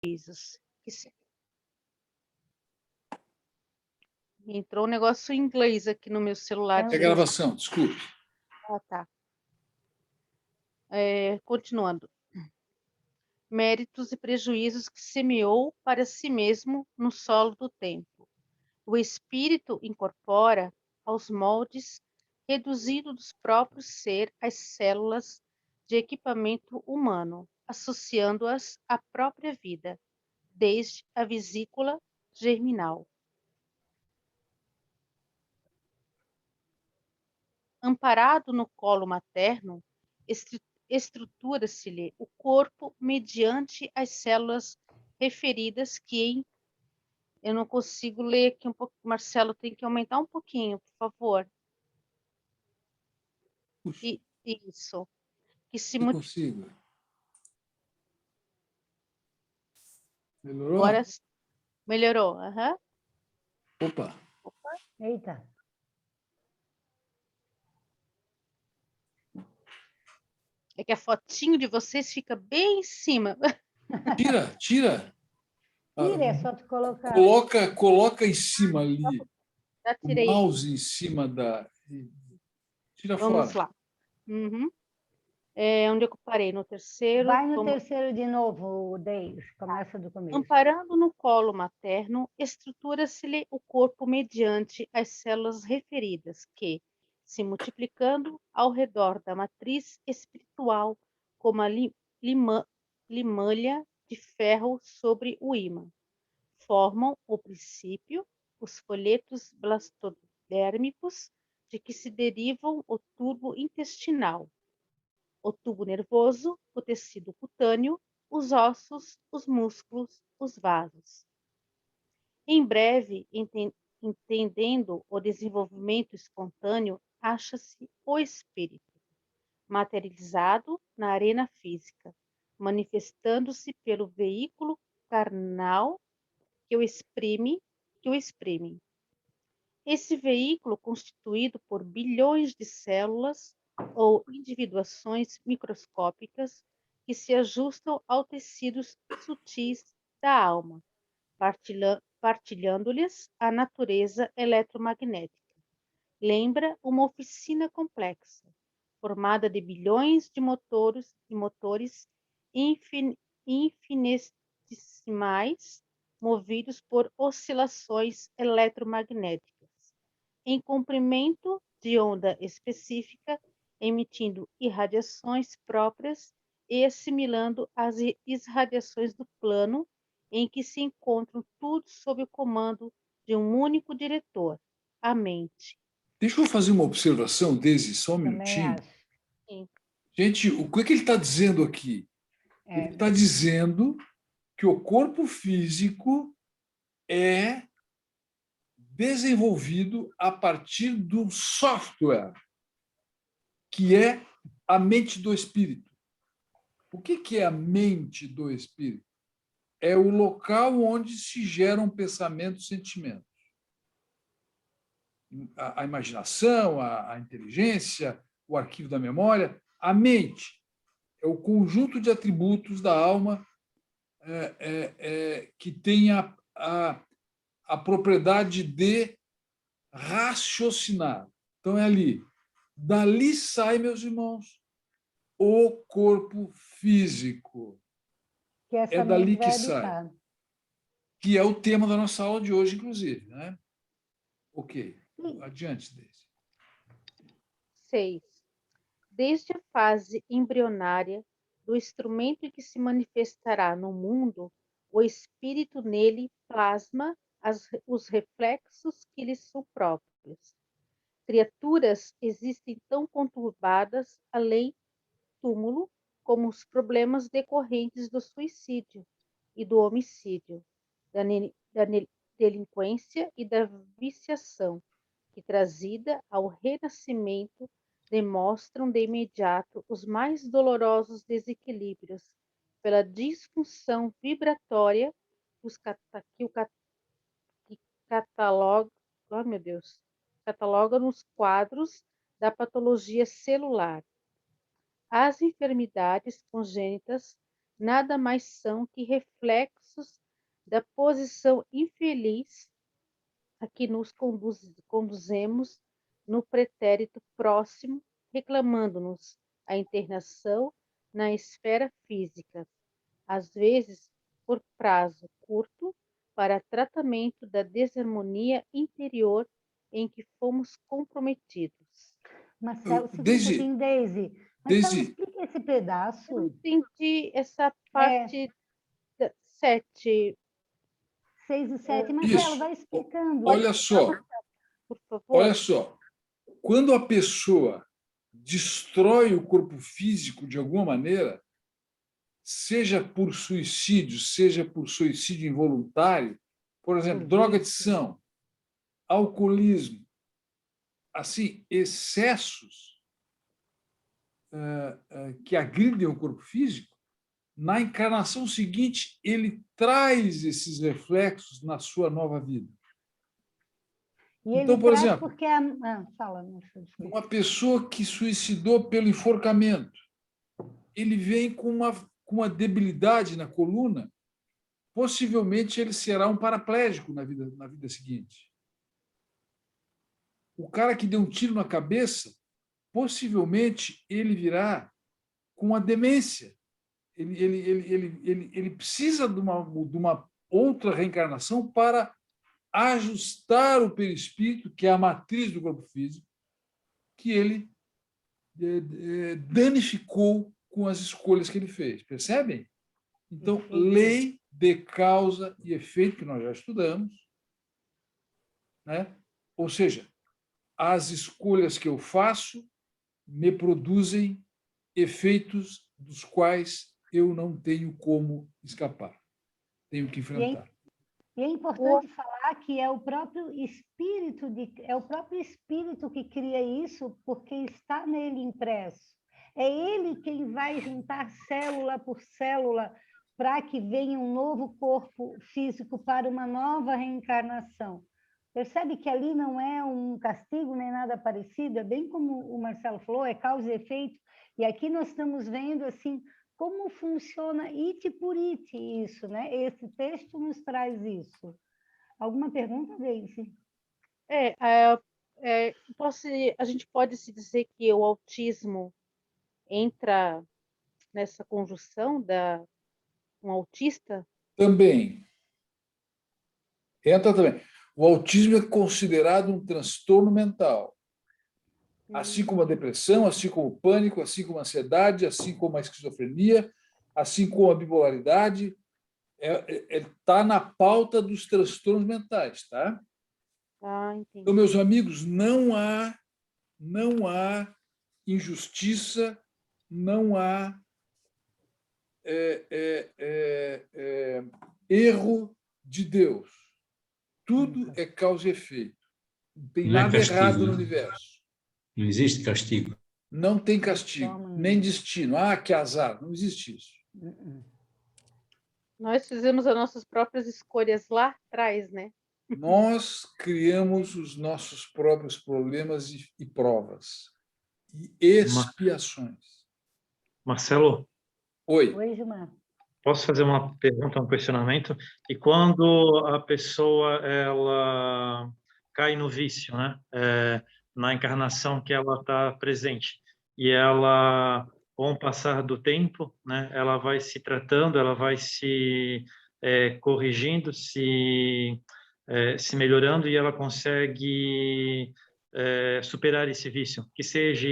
prejuízos. Entrou um negócio em inglês aqui no meu celular. É gravação, desculpe. Ah, tá. Continuando. Méritos e prejuízos que semeou para si mesmo no solo do tempo. O espírito incorpora aos moldes reduzido dos próprios ser as células de equipamento humano, associando-as à própria vida, desde a vesícula germinal. Amparado no colo materno, estrutura-se-lhe o corpo mediante as células referidas que eu não consigo ler aqui um pouco. Marcelo, tem que aumentar um pouquinho, por favor. Isso. Que se Eu consigo. Melhorou? Agora melhorou. Uhum. Opa. Eita. É que a fotinho de vocês fica bem em cima. Tira. Tira, é só tu colocar. Coloca em cima ali. Já O tirei. mouse em cima da... Tira Vamos fora. lá. Uhum. Onde eu parei? No terceiro. Vai no terceiro de novo, Deis. Começa do começo. Amparando no colo materno, estrutura-se-lhe o corpo mediante as células referidas, que, se multiplicando ao redor da matriz espiritual, como a limalha de ferro sobre o ímã, formam o princípio, os folhetos blastodérmicos, de que se derivam o tubo intestinal, o tubo nervoso, o tecido cutâneo, os ossos, os músculos, os vasos. Em breve, entendendo o desenvolvimento espontâneo, acha-se o espírito, materializado na arena física, manifestando-se pelo veículo carnal que o exprime. Esse veículo, constituído por bilhões de células ou individuações microscópicas que se ajustam aos tecidos sutis da alma, partilhando-lhes a natureza eletromagnética. Lembra uma oficina complexa, formada de bilhões de motores infinitesimais, movidos por oscilações eletromagnéticas, em comprimento de onda específica, emitindo irradiações próprias e assimilando as irradiações do plano em que se encontram tudo sob o comando de um único diretor, a mente. Deixa eu fazer uma observação, Daisy, só um minutinho. Sim. Gente, o que ele está dizendo aqui? Ele está dizendo que o corpo físico é desenvolvido a partir do software, que é a mente do espírito. O que é a mente do espírito? É o local onde se geram pensamentos e sentimentos. A imaginação, a inteligência, o arquivo da memória. A mente é o conjunto de atributos da alma que tem a propriedade de raciocinar. Então, é ali. Dali sai, meus irmãos, o corpo físico. Que essa dali mente vai que sai. habitar. Que é o tema da nossa aula de hoje, inclusive. Né? Ok. Adiante, Deise. 6. Desde a fase embrionária do instrumento que se manifestará no mundo, o espírito nele plasma os reflexos que lhe são próprios. Criaturas existem tão conturbadas além túmulo como os problemas decorrentes do suicídio e do homicídio, da delinquência e da viciação, que, trazida ao renascimento, demonstram de imediato os mais dolorosos desequilíbrios pela disfunção vibratória que cataloga, oh, meu Deus, cataloga nos quadros da patologia celular. As enfermidades congênitas nada mais são que reflexos da posição infeliz a que nos conduzemos no pretérito próximo, reclamando-nos a internação na esfera física, às vezes por prazo curto, para tratamento da desarmonia interior em que fomos comprometidos. Marcelo, segura um Daisy, pouquinho, Daisy. Marcelo, Daisy, explica esse Eu não pedaço. entendi essa parte 7, 6 e 7. Marcelo, isso. vai explicando. Olha só, por favor. olha só. Quando a pessoa destrói o corpo físico de alguma maneira, seja por suicídio, seja por suicídio involuntário, por exemplo, Por drogadição, alcoolismo, assim, excessos que agridem o corpo físico, na encarnação seguinte, ele traz esses reflexos na sua nova vida. E ele Então, por traz exemplo, porque... fala, desculpa. uma pessoa que suicidou pelo enforcamento, ele vem com uma debilidade na coluna, possivelmente ele será um paraplégico na vida seguinte. O cara que deu um tiro na cabeça, possivelmente ele virá com uma demência. Ele precisa de uma outra reencarnação para ajustar o perispírito, que é a matriz do corpo físico, que ele danificou com as escolhas que ele fez. Percebem? Então, lei de causa e efeito, que nós já estudamos, né? Ou seja, as escolhas que eu faço me produzem efeitos dos quais eu não tenho como escapar. Tenho que enfrentar. E é importante falar que é o próprio espírito que cria isso, porque está nele impresso. É ele quem vai juntar célula por célula para que venha um novo corpo físico para uma nova reencarnação. Percebe que ali não é um castigo nem nada parecido, é bem como o Marcelo falou, é causa e efeito. E aqui nós estamos vendo assim como funciona ite por ite isso, né? Esse texto nos traz isso. Alguma pergunta, Daisy? A gente pode se dizer que o autismo entra nessa conjunção da um autista? Também. Entra também. O autismo é considerado um transtorno mental. Assim como a depressão, assim como o pânico, assim como a ansiedade, assim como a esquizofrenia, assim como a bipolaridade, está na pauta dos transtornos mentais, tá? Entendi. Então, meus amigos, não há injustiça, não há erro de Deus. Tudo é causa e efeito. Não tem Não é nada castigo, errado no né? universo. Não existe castigo. Não tem castigo, nem destino. Que azar. Não existe isso. Nós fizemos as nossas próprias escolhas lá atrás, né? Nós criamos os nossos próprios problemas e provas. E expiações. Marcelo, Oi. Oi, Gilmar. posso fazer uma pergunta, um questionamento? E quando a pessoa ela cai no vício, né? Na encarnação que ela está presente, e ela, com o passar do tempo, né? Ela vai se tratando, ela vai se corrigindo, se melhorando, e ela consegue superar esse vício, que seja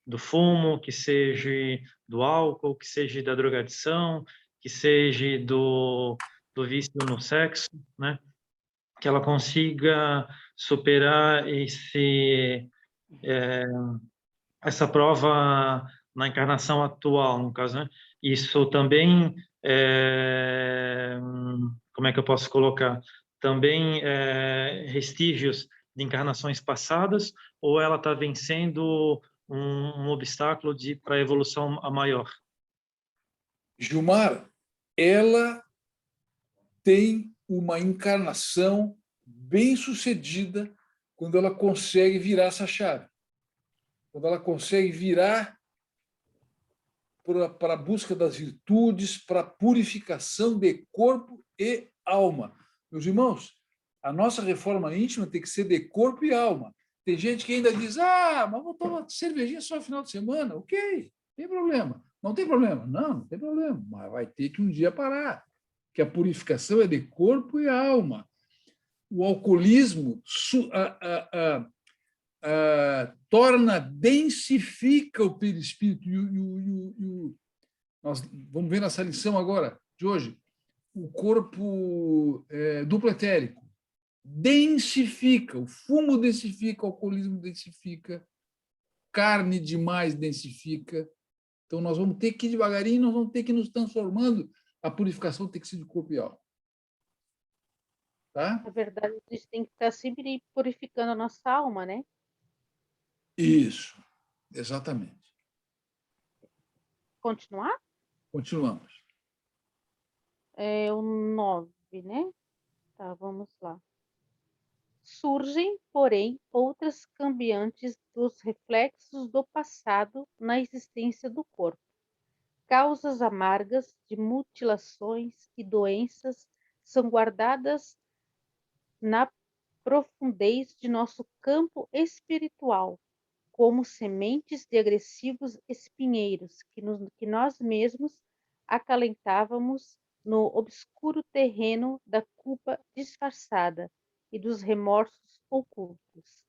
do fumo, que seja do álcool, que seja da drogadição, que seja do vício no sexo, né? Que ela consiga superar essa prova na encarnação atual, no caso, né? Isso também, como é que eu posso colocar? Também vestígios de encarnações passadas, ou ela está vencendo um obstáculo para a evolução a maior? Gilmar, ela tem uma encarnação bem-sucedida quando ela consegue virar essa chave. Quando ela consegue virar para a busca das virtudes, para a purificação de corpo e alma. Meus irmãos, a nossa reforma íntima tem que ser de corpo e alma. Tem gente que ainda diz, mas vou tomar cervejinha só no final de semana. Ok, não tem problema. Não tem problema. Não tem problema. Mas vai ter que um dia parar. Que a purificação é de corpo e alma. O alcoolismo densifica o perispírito. Nós vamos ver nessa lição agora, de hoje, o corpo duplo etérico densifica, o fumo densifica, o alcoolismo densifica, carne demais densifica. Então, nós vamos ter que ir devagarinho, nós vamos ter que ir nos transformando. A purificação tem que ser de corpo e alma. Tá? Na verdade, a gente tem que estar sempre purificando a nossa alma, né? Isso, exatamente. Continuar? Continuamos. É o 9, né? Tá, vamos lá. Surgem, porém, outras cambiantes dos reflexos do passado na existência do corpo. Causas amargas de mutilações e doenças são guardadas na profundez de nosso campo espiritual, como sementes de agressivos espinheiros que nós mesmos acalentávamos no obscuro terreno da culpa disfarçada e dos remorsos ocultos.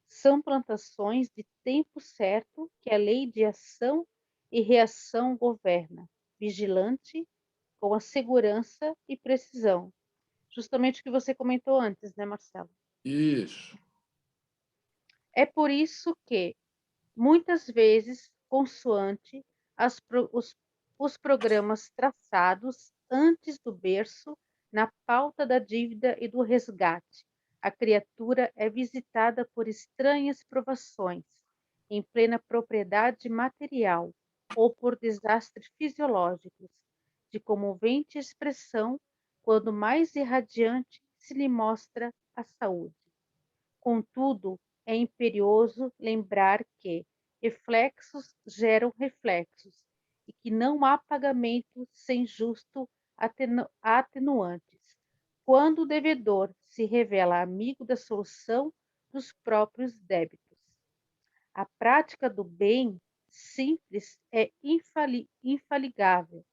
São plantações de tempo certo que a lei de ação e reação governa, vigilante, com a segurança e precisão. Justamente o que você comentou antes, né, Marcelo? Isso. É por isso que, muitas vezes, consoante os programas traçados antes do berço, na pauta da dívida e do resgate, a criatura é visitada por estranhas provações, em plena propriedade material, ou por desastres fisiológicos, de comovente expressão, quando mais irradiante se lhe mostra a saúde. Contudo, é imperioso lembrar que reflexos geram reflexos e que não há pagamento sem justo atenuantes, quando o devedor se revela amigo da solução dos próprios débitos. A prática do bem simples é infaligável,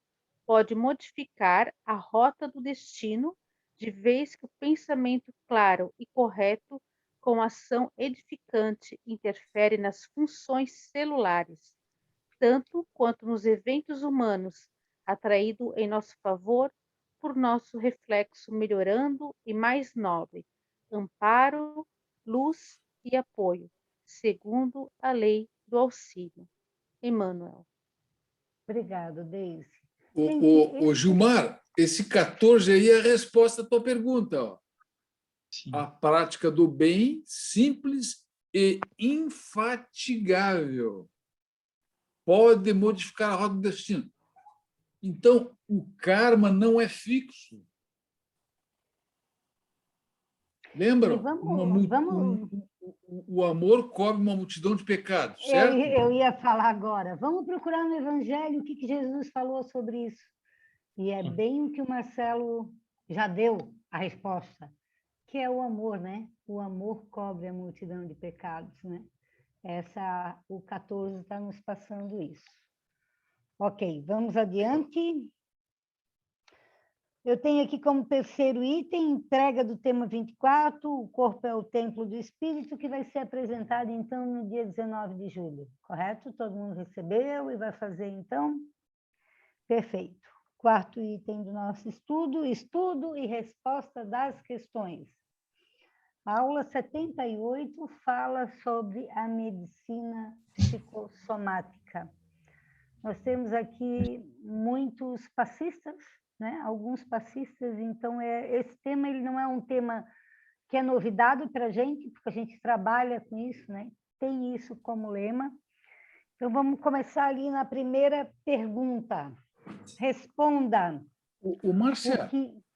pode modificar a rota do destino, de vez que o pensamento claro e correto com ação edificante interfere nas funções celulares, tanto quanto nos eventos humanos, atraído em nosso favor por nosso reflexo melhorando e mais nobre, amparo, luz e apoio, segundo a lei do auxílio. Emmanuel. Obrigado, Deise. O Gilmar, esse 14 aí é a resposta à tua pergunta. Ó. A prática do bem simples e infatigável pode modificar a roda do destino. Então, o karma não é fixo. Lembram? O amor cobre uma multidão de pecados, certo? Eu ia falar agora. Vamos procurar no Evangelho o que Jesus falou sobre isso. E é bem o que o Marcelo já deu a resposta, que é o amor, né? O amor cobre a multidão de pecados, né? O 14 está nos passando isso. Ok, vamos adiante. Eu tenho aqui como terceiro item, entrega do tema 24, o corpo é o templo do Espírito, que vai ser apresentado, então, no dia 19 de julho, correto? Todo mundo recebeu e vai fazer, então? Perfeito. Quarto item do nosso estudo, estudo e resposta das questões. A aula 78 fala sobre a medicina psicossomática. Nós temos aqui muitos passistas, né? Alguns passistas, então esse tema ele não é um tema que é novidade para a gente, porque a gente trabalha com isso, né? Tem isso como lema. Então vamos começar ali na primeira pergunta. Responda. O Márcia,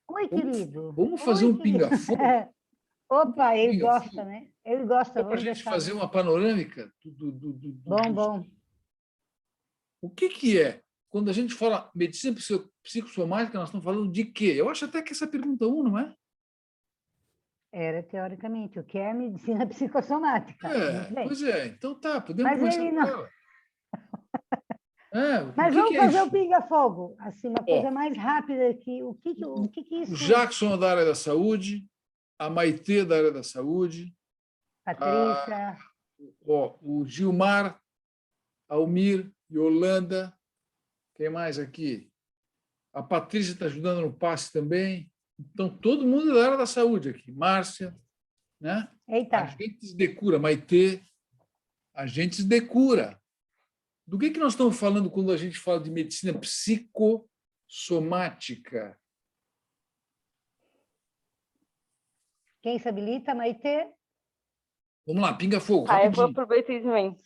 Oi, querido. Vamos fazer um pinga-fogo? Opa, ele gosta, né? Ele gosta. Para a gente fazer uma panorâmica do bom. O que é? Quando a gente fala medicina psicossomática, nós estamos falando de quê? Eu acho até que essa é a pergunta 1, não é? Era, teoricamente, o que é medicina psicossomática. Muito bem. Pois é. Então tá, podemos Mas começar ele por não... ela. O Mas que vamos é fazer o isso? pinga-fogo, assim, uma coisa mais rápida aqui. O que O isso... Jackson é da área da saúde, a Maitê da área da saúde, Patrícia, o Gilmar, Almir, Yolanda, quem mais aqui? A Patrícia está ajudando no passe também. Então, todo mundo é da área da saúde aqui. Márcia, né? eita, Agentes de cura, Maitê, agentes de cura. Do que nós estamos falando quando a gente fala de medicina psicossomática? quem se habilita, Maitê? Vamos lá, pinga fogo, Eu vou rapidinho. aproveitar isso também.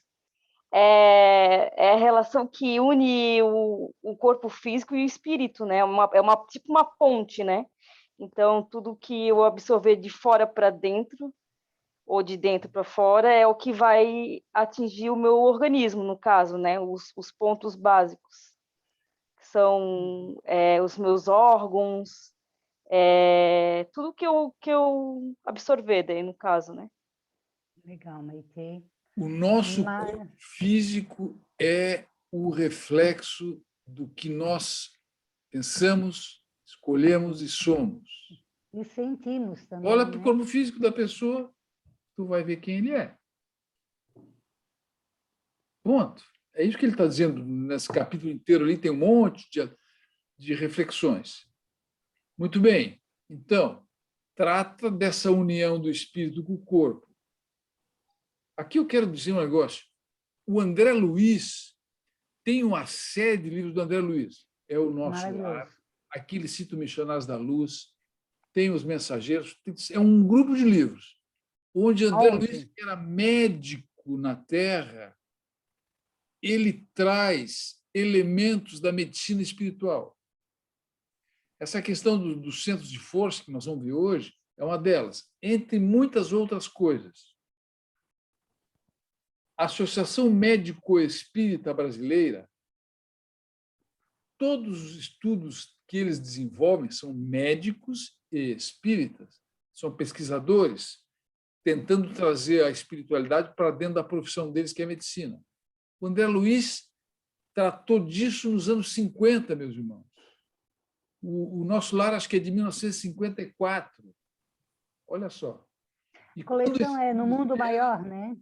É a relação que une o corpo físico e o espírito, né? Tipo uma ponte, né? Então, tudo que eu absorver de fora para dentro, ou de dentro para fora, é o que vai atingir o meu organismo, no caso, né? Os pontos básicos, que são os meus órgãos, tudo que eu absorver daí, no caso, né? Legal, Maitê. O nosso corpo físico é o reflexo do que nós pensamos, escolhemos e somos. E sentimos também, Olha para o né? corpo físico da pessoa, tu vai ver quem ele é. Ponto. É isso que ele está dizendo nesse capítulo inteiro ali, tem um monte de reflexões. Muito bem. Então, trata dessa união do espírito com o corpo. Aqui eu quero dizer um negócio. O André Luiz tem uma série de livros do André Luiz. É o Nosso Lar. Aqui ele cita o Missionários da Luz. Tem os Mensageiros. É um grupo de livros onde André Luiz, que era médico na Terra, ele traz elementos da medicina espiritual. Essa questão dos centros de força que nós vamos ver hoje é uma delas, entre muitas outras coisas. A Associação Médico-Espírita Brasileira, todos os estudos que eles desenvolvem são médicos e espíritas, são pesquisadores tentando trazer a espiritualidade para dentro da profissão deles, que é a medicina. O André Luiz tratou disso nos anos 50, meus irmãos. O Nosso Lar, acho que é de 1954. Olha só. A coleção é No Mundo Maior, né?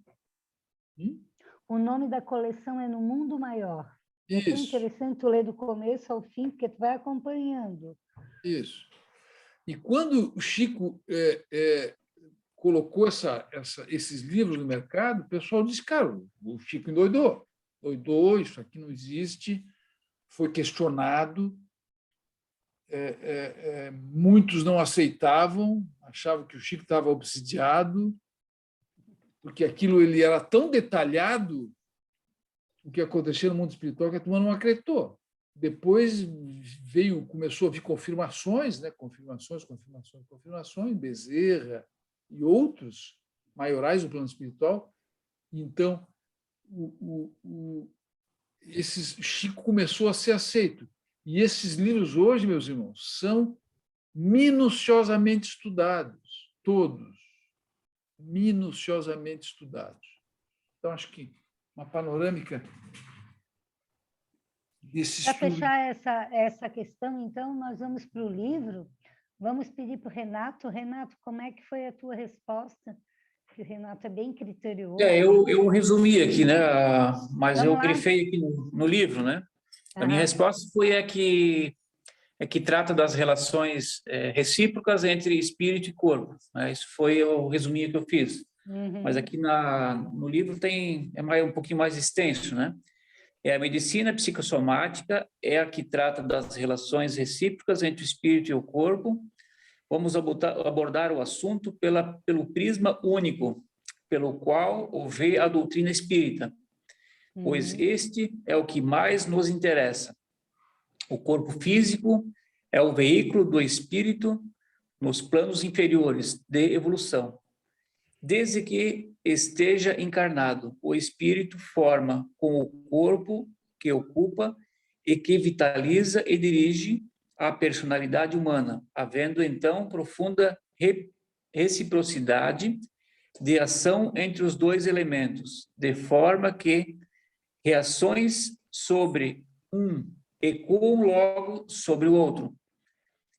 O nome da coleção é No Mundo Maior. Isso. É interessante tu ler do começo ao fim, porque tu vai acompanhando. Isso. E quando o Chico colocou esses livros no mercado, o pessoal disse, cara, o Chico endoidou. Doidou, isso aqui não existe. Foi questionado. Muitos não aceitavam, achavam que o Chico estava obsidiado, porque aquilo ele era tão detalhado, o que acontecia no mundo espiritual, que a turma não acreditou. Depois começou a vir confirmações, né? confirmações, Bezerra e outros maiorais do plano espiritual. Então, Chico começou a ser aceito. E esses livros hoje, meus irmãos, são minuciosamente estudados, todos, minuciosamente estudados. Então, acho que uma panorâmica desse estudo. Para fechar essa questão, então, nós vamos para o livro. Vamos pedir para o Renato. Renato, como é que foi a tua resposta? Porque o Renato é bem criterioso. Eu resumi aqui, né? Mas Vamos eu lá. grifei aqui no livro, né? A minha resposta foi a que trata das relações recíprocas entre espírito e corpo, né? Isso foi o resuminho que eu fiz. Mas aqui no livro é um pouquinho mais extenso, né? A medicina psicossomática é a que trata das relações recíprocas entre o espírito e o corpo. Vamos abordar o assunto pelo prisma único, pelo qual o vê a doutrina espírita, pois este é o que mais nos interessa. O corpo físico é o veículo do espírito nos planos inferiores de evolução. Desde que esteja encarnado, o espírito forma com o corpo que ocupa e que vitaliza e dirige a personalidade humana, havendo então profunda reciprocidade de ação entre os dois elementos, de forma que reações sobre um ecoam logo sobre o outro.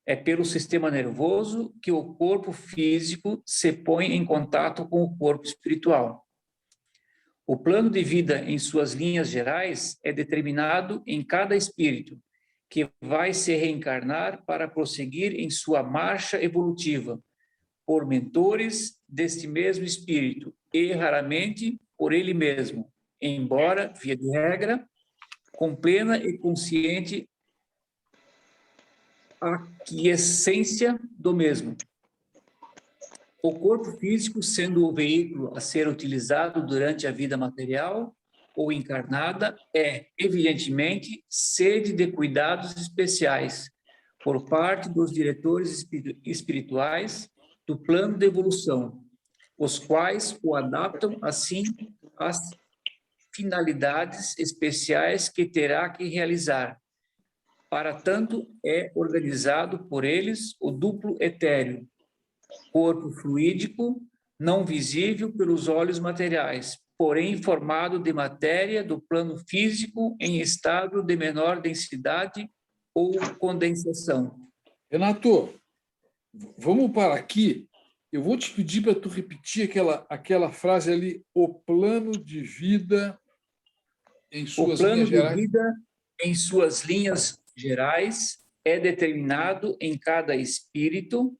É pelo sistema nervoso que o corpo físico se põe em contato com o corpo espiritual. O plano de vida, em suas linhas gerais, é determinado em cada espírito, que vai se reencarnar para prosseguir em sua marcha evolutiva, por mentores deste mesmo espírito, e raramente por ele mesmo, embora, via de regra, com plena e consciente aquiescência do mesmo. O corpo físico, sendo o veículo a ser utilizado durante a vida material ou encarnada, é, evidentemente, sede de cuidados especiais por parte dos diretores espirituais do plano de evolução, os quais o adaptam, assim, às finalidades especiais que terá que realizar. Para tanto, é organizado por eles o duplo etéreo, corpo fluídico, não visível pelos olhos materiais, porém formado de matéria do plano físico em estado de menor densidade ou condensação. Renato, vamos parar aqui. Eu vou te pedir para tu repetir aquela frase ali, o plano de vida em suas linhas gerais. O plano de vida em suas linhas gerais é determinado em cada espírito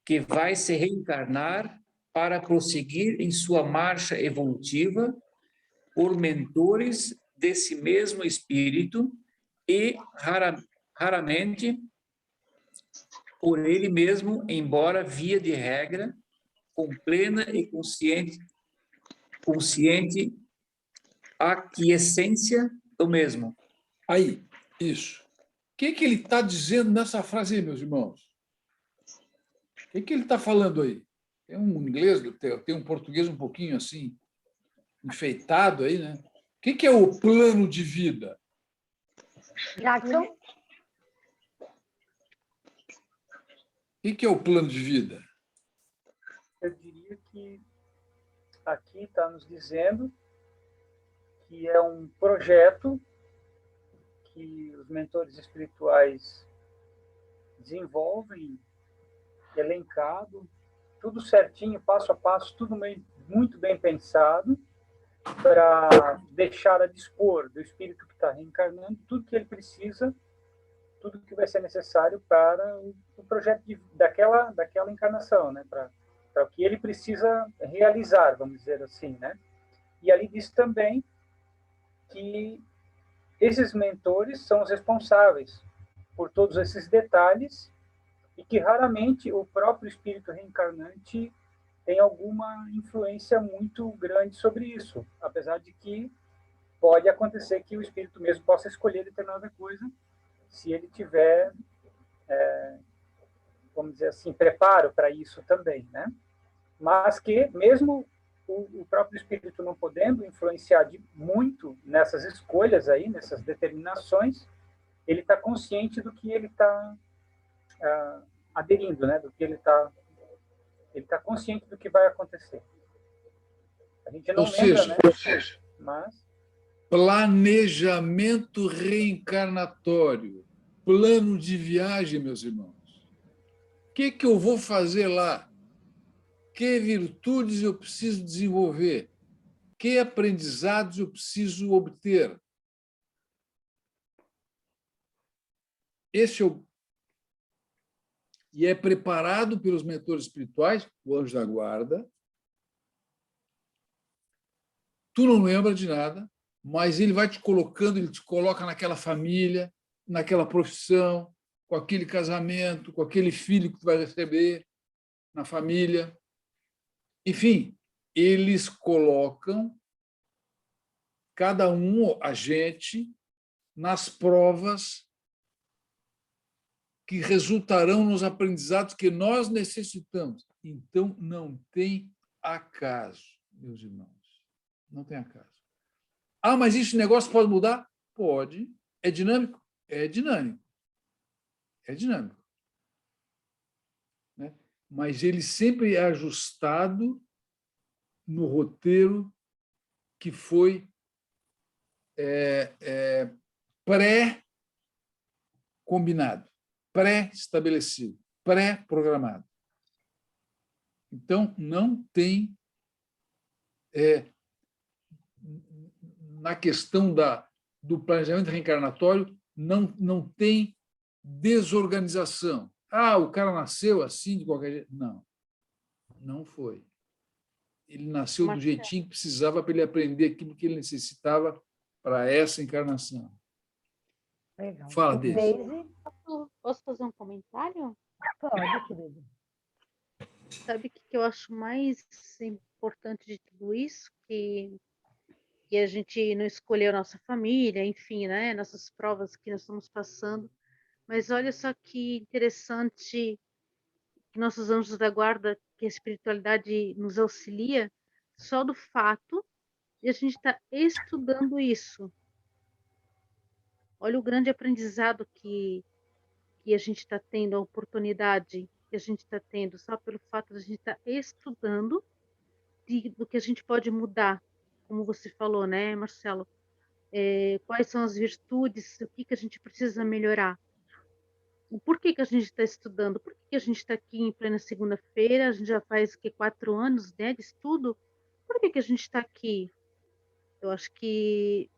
que vai se reencarnar para prosseguir em sua marcha evolutiva por mentores desse mesmo espírito e raramente por ele mesmo, embora via de regra, com plena e consciente aquiescência do mesmo. Aí, isso. O que ele está dizendo nessa frase aí, meus irmãos? O que ele está falando aí? Tem um inglês, tem um português um pouquinho assim, enfeitado aí, né? O que é o plano de vida? Jackson? O que é o plano de vida? Eu diria que aqui está nos dizendo que é um projeto que os mentores espirituais desenvolvem, elencado, tudo certinho, passo a passo, tudo muito bem pensado, para deixar a dispor do espírito que está reencarnando tudo que ele precisa, tudo que vai ser necessário para o projeto daquela encarnação, né? Para o que ele precisa realizar, vamos dizer assim, né? E ali diz também que esses mentores são os responsáveis por todos esses detalhes e que raramente o próprio espírito reencarnante tem alguma influência muito grande sobre isso, apesar de que pode acontecer que o espírito mesmo possa escolher determinada coisa se ele tiver, vamos dizer assim, preparo para isso também, né? Mas que mesmo o próprio espírito não podendo influenciar muito nessas escolhas aí, nessas determinações, ele está consciente do que ele está aderindo, né? Do que ele está consciente do que vai acontecer. A gente não lembra, né? Mas planejamento reencarnatório, plano de viagem, meus irmãos. O que eu vou fazer lá? Que virtudes eu preciso desenvolver? Que aprendizados eu preciso obter? Esse é o... E é preparado pelos mentores espirituais, o anjo da guarda. Tu não lembra de nada, mas ele vai te colocando, ele te coloca naquela família, naquela profissão, com aquele casamento, com aquele filho que tu vai receber na família. Enfim, eles colocam cada a gente nas provas que resultarão nos aprendizados que nós necessitamos. Então, não tem acaso, meus irmãos. Não tem acaso. Ah, mas esse negócio pode mudar? pode. É dinâmico? É dinâmico. É dinâmico. Né? Mas ele sempre é ajustado no roteiro que foi pré-combinado, pré-estabelecido, pré-programado. Então, não tem, na questão do planejamento reencarnatório, não tem desorganização. O cara nasceu assim, de qualquer jeito. Não, não foi. Ele nasceu do jeitinho que precisava para ele aprender aquilo que ele necessitava para essa encarnação. Legal. Fala, Deise. Posso fazer um comentário? Pode, querido. Sabe o que eu acho mais importante de tudo isso? Que a gente não escolheu a nossa família, enfim, né? Nossas provas que nós estamos passando. Mas olha só que interessante que nossos anjos da guarda, que a espiritualidade nos auxilia, só do fato de a gente estar estudando isso. Olha o grande aprendizado que a gente está tendo, a oportunidade que a gente está tendo, só pelo fato de a gente estar estudando do que a gente pode mudar, como você falou, né, Marcelo? Quais são as virtudes, o que a gente precisa melhorar. Por que a gente está estudando? Por que a gente está aqui em plena segunda-feira? A gente já faz 4 anos, né, de estudo. Por que a gente está aqui? Eu acho que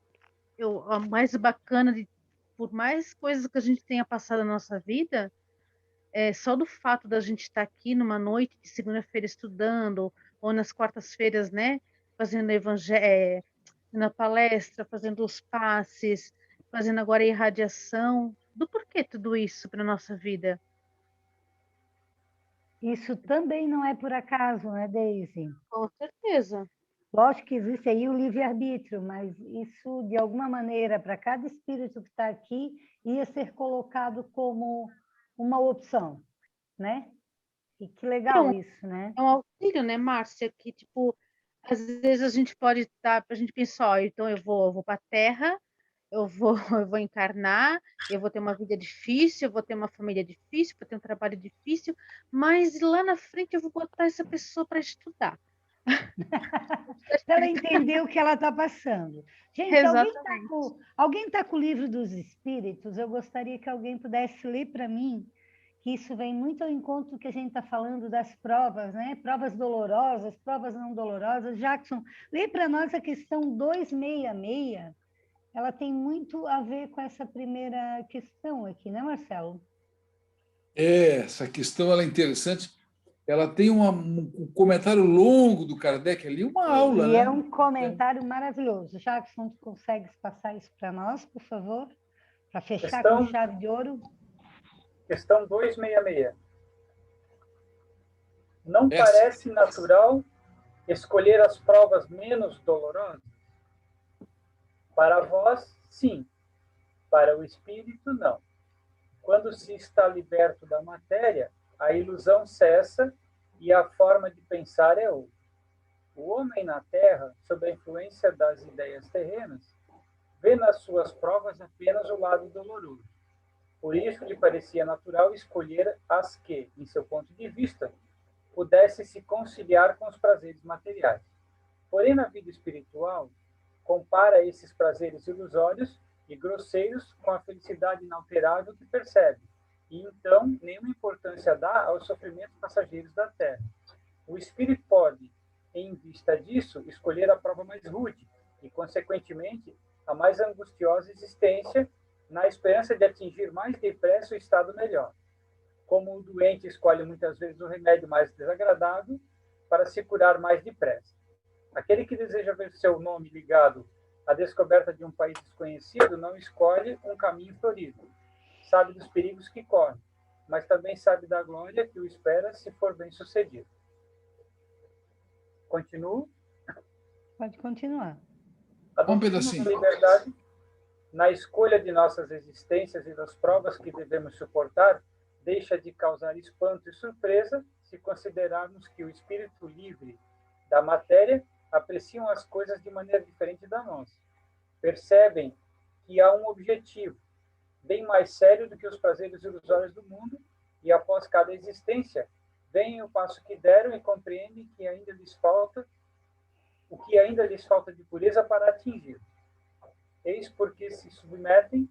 o mais bacana, por mais coisas que a gente tenha passado na nossa vida, só do fato da gente estar aqui numa noite de segunda-feira estudando, ou nas quartas-feiras, né, fazendo evangelho, na palestra, fazendo os passes, fazendo agora a irradiação, do porquê tudo isso para a nossa vida. Isso também não é por acaso, né, Deise? Com certeza. Lógico que existe aí o livre-arbítrio, mas isso, de alguma maneira, para cada espírito que está aqui, ia ser colocado como uma opção, né? E que legal isso, né? É um auxílio, né, Márcia? Que, tipo, às vezes a gente pode estar, a gente pensa, ó, então eu vou para a Terra, eu vou, eu vou encarnar, eu vou ter uma vida difícil, eu vou ter uma família difícil, vou ter um trabalho difícil, mas lá na frente eu vou botar essa pessoa para estudar. Para ela entender o que ela está passando. Gente, alguém tá com o livro dos Espíritos? Eu gostaria que alguém pudesse ler para mim, que isso vem muito ao encontro do que a gente está falando das provas, né? Provas dolorosas, provas não dolorosas. Jackson, lê para nós a questão 266. Ela tem muito a ver com essa primeira questão aqui, né, Marcelo? Essa questão ela é interessante. Ela tem um comentário longo do Kardec ali, uma aula, e né? É um comentário maravilhoso. Jackson, tu consegues passar isso para nós, por favor? Para fechar com chave de ouro? Questão 266. Não parece natural escolher as provas menos dolorosas? Para vós, sim. Para o espírito, não. Quando se está liberto da matéria, a ilusão cessa e a forma de pensar é outra. O homem na Terra, sob a influência das ideias terrenas, vê nas suas provas apenas o lado doloroso. Por isso lhe parecia natural escolher as que, em seu ponto de vista, pudesse se conciliar com os prazeres materiais. Porém, na vida espiritual, compara esses prazeres ilusórios e grosseiros com a felicidade inalterável que percebe, e então nenhuma importância dá aos sofrimentos passageiros da terra. O espírito pode, em vista disso, escolher a prova mais rude e, consequentemente, a mais angustiosa existência, na esperança de atingir mais depressa o estado melhor. Como o doente escolhe muitas vezes o remédio mais desagradável para se curar mais depressa. Aquele que deseja ver seu nome ligado à descoberta de um país desconhecido não escolhe um caminho florido. Sabe dos perigos que corre, mas também sabe da glória que o espera se for bem sucedido. Continuo? Pode continuar. A doutrina da liberdade, na escolha de nossas existências e das provas que devemos suportar, deixa de causar espanto e surpresa se considerarmos que o espírito livre da matéria apreciam as coisas de maneira diferente da nossa. Percebem que há um objetivo bem mais sério do que os prazeres ilusórios do mundo, e após cada existência, veem o passo que deram e compreendem que ainda lhes falta, o que ainda lhes falta de pureza para atingir. Eis porque se submetem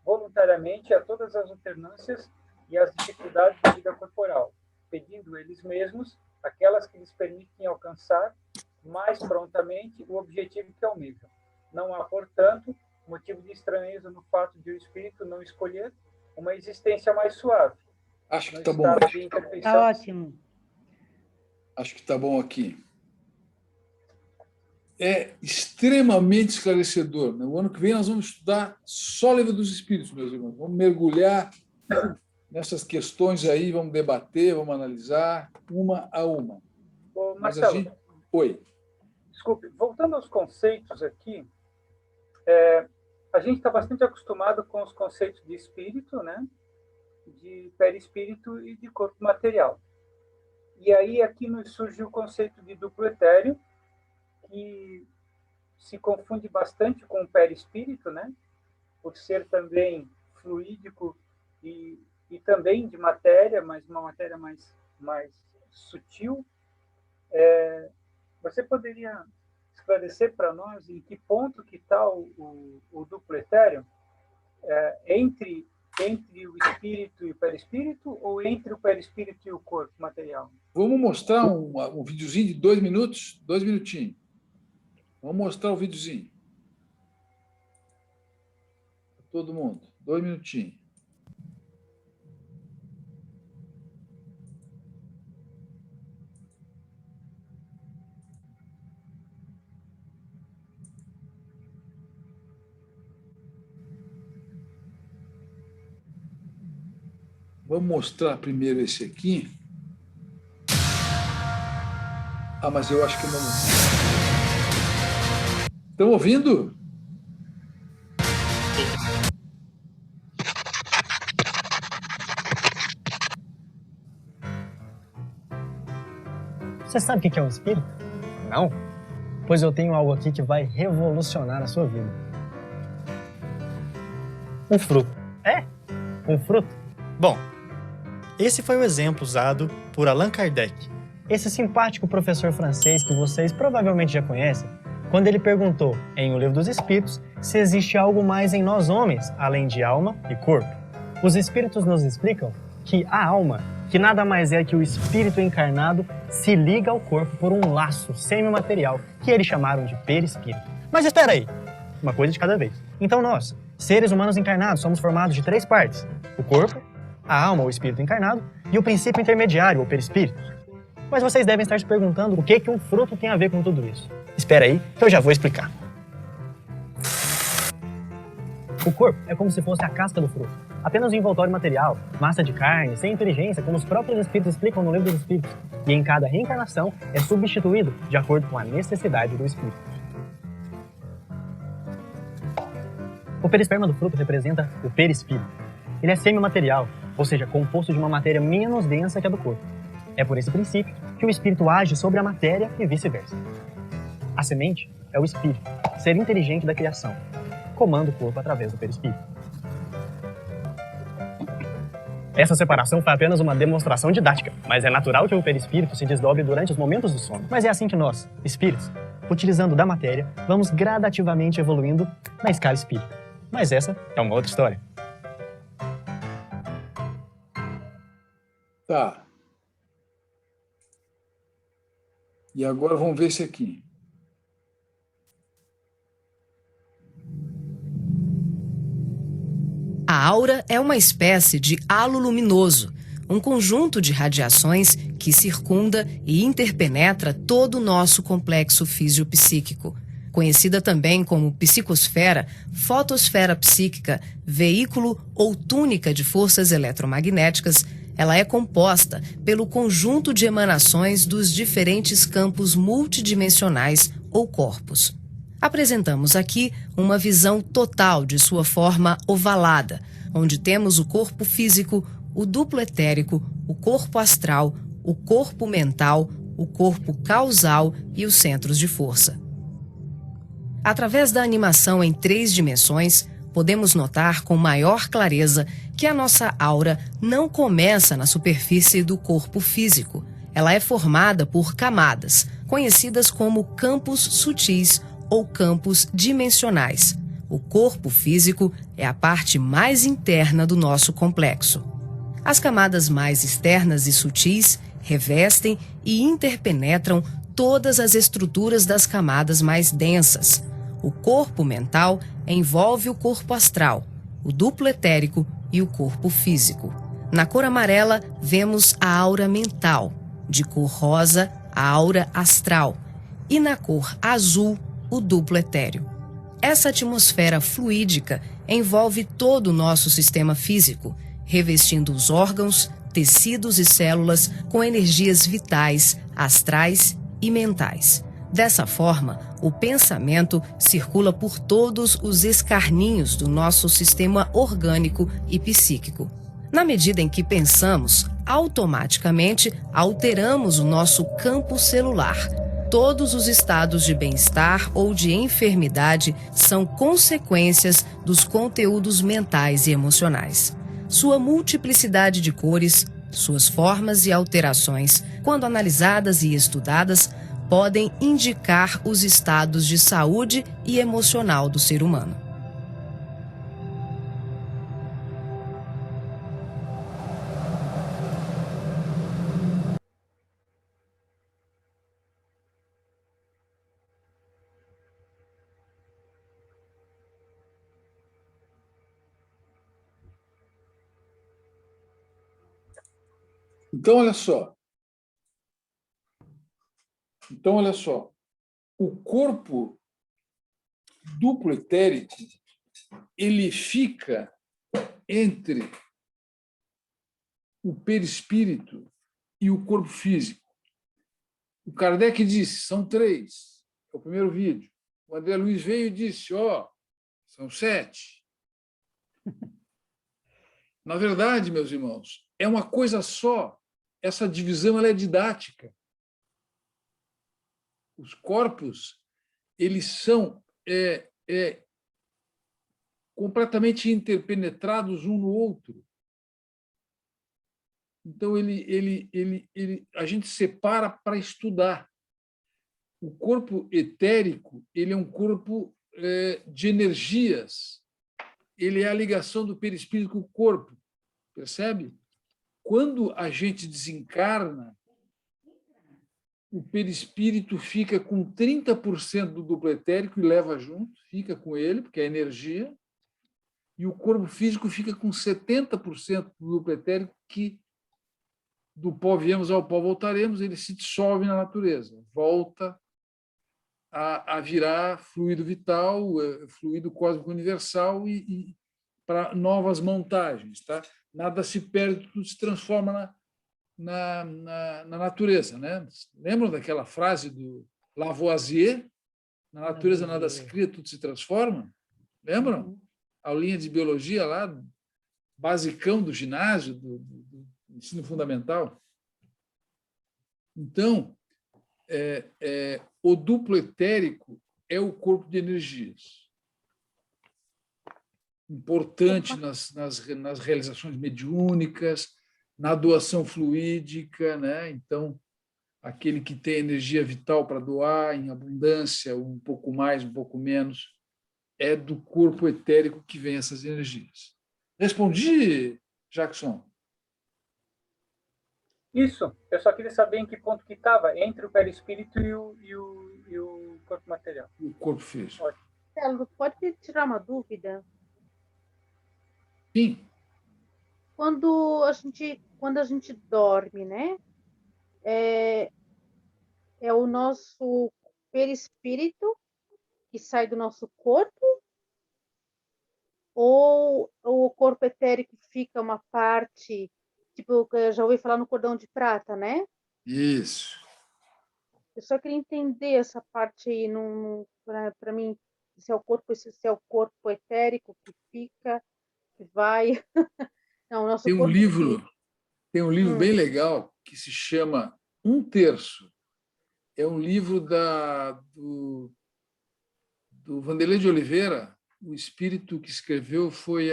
voluntariamente a todas as alternâncias e as dificuldades da vida corporal, pedindo eles mesmos aquelas que lhes permitem alcançar mais prontamente o objetivo que almejam. Não há, portanto, motivo de estranheza no fato de o espírito não escolher uma existência mais suave. Acho que está bom. Está ótimo. Acho que está bom aqui. É extremamente esclarecedor. No ano que vem nós vamos estudar só o Livro dos Espíritos, meus irmãos. Vamos mergulhar nessas questões aí, vamos debater, vamos analisar uma a uma. Ô, Marcelo, Oi. Desculpe, voltando aos conceitos aqui, a gente está bastante acostumado com os conceitos de espírito, né? De perispírito e de corpo material. E aí aqui nos surge o conceito de duplo etéreo, que se confunde bastante com o perispírito, né? Por ser também fluídico e também de matéria, mas uma matéria mais sutil. Você poderia esclarecer para nós em que ponto que está o duplo etéreo? Entre o espírito e o perispírito, ou entre o perispírito e o corpo material? Vamos mostrar um videozinho de 2 minutos, 2 minutinhos. Vamos mostrar o videozinho. Todo mundo, 2 minutinhos. Vamos mostrar primeiro esse aqui. Ah, mas eu acho que não. Estão ouvindo? Você sabe o que é um espírito? Não? Pois eu tenho algo aqui que vai revolucionar a sua vida. Um fruto. É? Um fruto? Bom, esse foi o exemplo usado por Allan Kardec. Esse simpático professor francês que vocês provavelmente já conhecem, quando ele perguntou em O Livro dos Espíritos se existe algo mais em nós homens, além de alma e corpo. Os espíritos nos explicam que a alma, que nada mais é que o espírito encarnado, se liga ao corpo por um laço semimaterial, que eles chamaram de perispírito. Mas espera aí, uma coisa de cada vez. Então nós, seres humanos encarnados, somos formados de 3 partes: o corpo, a alma ou espírito encarnado e o princípio intermediário ou perispírito. Mas vocês devem estar se perguntando o que um fruto tem a ver com tudo isso. Espera aí, que eu já vou explicar. O corpo é como se fosse a casca do fruto. Apenas um envoltório material, massa de carne, sem inteligência, como os próprios espíritos explicam no Livro dos Espíritos. E em cada reencarnação é substituído de acordo com a necessidade do espírito. O perisperma do fruto representa o perispírito. Ele é semimaterial, ou seja, composto de uma matéria menos densa que a do corpo. É por esse princípio que o espírito age sobre a matéria e vice-versa. A semente é o espírito, ser inteligente da criação, comanda o corpo através do perispírito. Essa separação foi apenas uma demonstração didática, mas é natural que o perispírito se desdobre durante os momentos do sono. Mas é assim que nós, espíritos, utilizando da matéria, vamos gradativamente evoluindo na escala espírita. Mas essa é uma outra história. Tá. E agora vamos ver esse aqui. A aura é uma espécie de halo luminoso, um conjunto de radiações que circunda e interpenetra todo o nosso complexo fisiopsíquico. Conhecida também como psicosfera, fotosfera psíquica, veículo ou túnica de forças eletromagnéticas, ela é composta pelo conjunto de emanações dos diferentes campos multidimensionais ou corpos. Apresentamos aqui uma visão total de sua forma ovalada, onde temos o corpo físico, o duplo etérico, o corpo astral, o corpo mental, o corpo causal e os centros de força. Através da animação em 3 dimensões, podemos notar com maior clareza que a nossa aura não começa na superfície do corpo físico. Ela é formada por camadas, conhecidas como campos sutis ou campos dimensionais. O corpo físico é a parte mais interna do nosso complexo. As camadas mais externas e sutis revestem e interpenetram todas as estruturas das camadas mais densas. O corpo mental envolve o corpo astral, o duplo etérico e o corpo físico. Na cor amarela, vemos a aura mental, de cor rosa, a aura astral, e na cor azul, o duplo etéreo. Essa atmosfera fluídica envolve todo o nosso sistema físico, revestindo os órgãos, tecidos e células com energias vitais, astrais e mentais. Dessa forma, o pensamento circula por todos os escarninhos do nosso sistema orgânico e psíquico. Na medida em que pensamos, automaticamente alteramos o nosso campo celular. Todos os estados de bem-estar ou de enfermidade são consequências dos conteúdos mentais e emocionais. Sua multiplicidade de cores, suas formas e alterações, quando analisadas e estudadas, podem indicar os estados de saúde e emocional do ser humano. Então, olha só. O corpo duplo etérico, ele fica entre o perispírito e o corpo físico. O Kardec disse, são 3. É o primeiro vídeo. O André Luiz veio e disse, são 7. Na verdade, meus irmãos, é uma coisa só. Essa divisão ela é didática. Os corpos, eles são completamente interpenetrados um no outro. Então, a gente separa para estudar. O corpo etérico, ele é um corpo de energias. Ele é a ligação do perispírito com o corpo. Percebe? Quando a gente desencarna, o perispírito fica com 30% do duplo etérico e leva junto, fica com ele, porque é energia, e o corpo físico fica com 70% do duplo etérico, que do pó viemos ao pó voltaremos, ele se dissolve na natureza, volta a virar fluido vital, fluido cósmico universal e para novas montagens. Tá? Nada se perde, tudo se transforma na natureza. Né? Lembram daquela frase do Lavoisier? Na natureza nada se cria, tudo se transforma? Lembram? Aulinha de biologia lá, basicão do ginásio, do ensino fundamental. Então, o duplo etérico é o corpo de energias. Importante nas realizações mediúnicas, na doação fluídica, né? Então, aquele que tem energia vital para doar em abundância, um pouco mais, um pouco menos, é do corpo etérico que vem essas energias. Respondi, Jackson? Isso. Eu só queria saber em que ponto que estava, entre o perispírito e o corpo material. O corpo físico. Marcelo, pode me tirar uma dúvida? Sim. Quando a gente dorme, né? É o nosso perispírito que sai do nosso corpo? Ou o corpo etérico fica uma parte, tipo, eu já ouvi falar no cordão de prata, né? Isso. Eu só queria entender essa parte aí, para mim, se é o corpo etérico que fica, que vai. Não, nosso Tem um corpo livro bem legal que se chama 1/3. É um livro do Vanderlei de Oliveira, o espírito que escreveu foi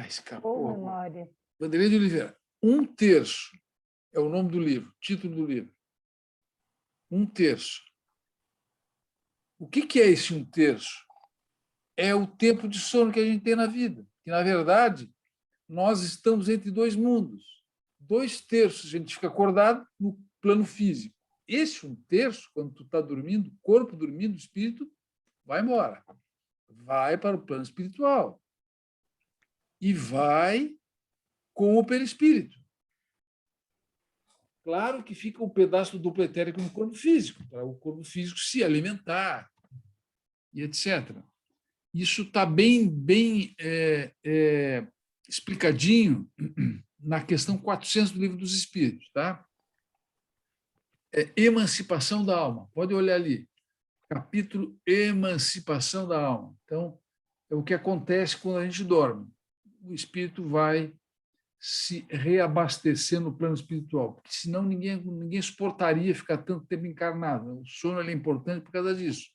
escapou. Memória. Vanderlei de Oliveira. 1/3 é o nome do livro, título do livro. 1/3. O que é esse 1/3? É o tempo de sono que a gente tem na vida. Que, na verdade, nós estamos entre dois mundos. 2/3 a gente fica acordado no plano físico. Esse 1/3, quando tu está dormindo, o corpo dormindo, o espírito vai embora. Vai para o plano espiritual. E vai com o perispírito. Claro que fica um pedaço do duplo etérico no corpo físico, para o corpo físico se alimentar, e etc. Isso está bem explicadinho na questão 400 do Livro dos Espíritos. Tá? Emancipação da alma. Pode olhar ali. Capítulo Emancipação da alma. Então, é o que acontece quando a gente dorme. O espírito vai se reabastecer no plano espiritual, porque senão ninguém suportaria ficar tanto tempo encarnado. O sono é importante por causa disso.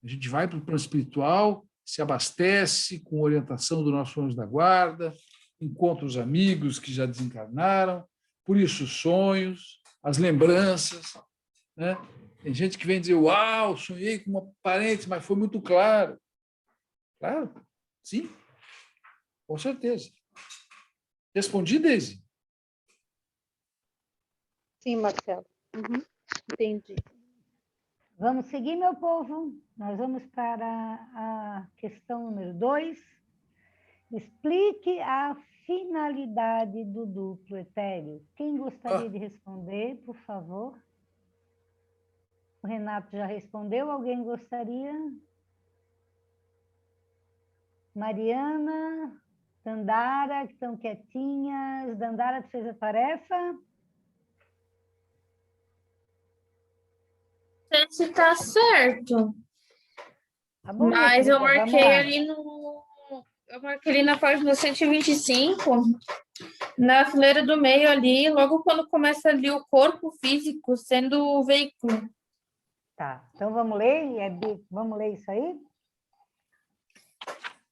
A gente vai para o plano espiritual, se abastece com orientação do nosso anjo da guarda, encontra os amigos que já desencarnaram, por isso os sonhos, as lembranças. Né? Tem gente que vem dizer, uau, sonhei com uma parente, mas foi muito claro. Claro, sim, com certeza. Respondi, Deise? Sim, Marcelo. Uhum. Entendi. Vamos seguir, meu povo? Nós vamos para a questão número 2. Explique a finalidade do duplo etéreo. Quem gostaria de responder, por favor? O Renato já respondeu. Alguém gostaria? Mariana, Dandara, que estão quietinhas. Dandara, fez a tarefa? Se está certo. Tá bom, mas querida, eu marquei ali na página 125, na fileira do meio ali, logo quando começa ali o corpo físico sendo o veículo. Tá, então vamos ler? Vamos ler isso aí?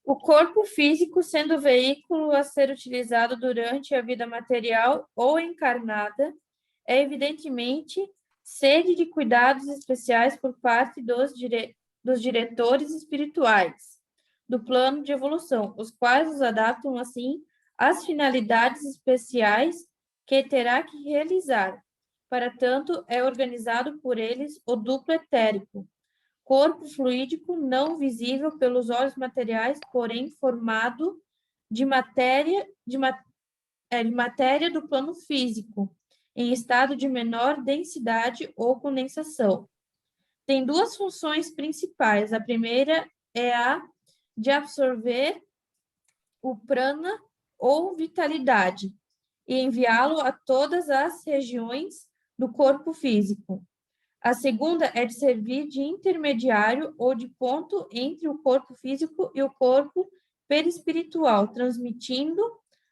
O corpo físico sendo o veículo a ser utilizado durante a vida material ou encarnada, é evidentemente sede de cuidados especiais por parte dos diretores espirituais do plano de evolução, os quais os adaptam, assim, às finalidades especiais que terá que realizar. Para tanto, é organizado por eles o duplo etérico, corpo fluídico não visível pelos olhos materiais, porém formado de matéria do plano físico, em estado de menor densidade ou condensação. Tem duas funções principais. A primeira é a de absorver o prana ou vitalidade e enviá-lo a todas as regiões do corpo físico. A segunda é de servir de intermediário ou de ponto entre o corpo físico e o corpo perispiritual, transmitindo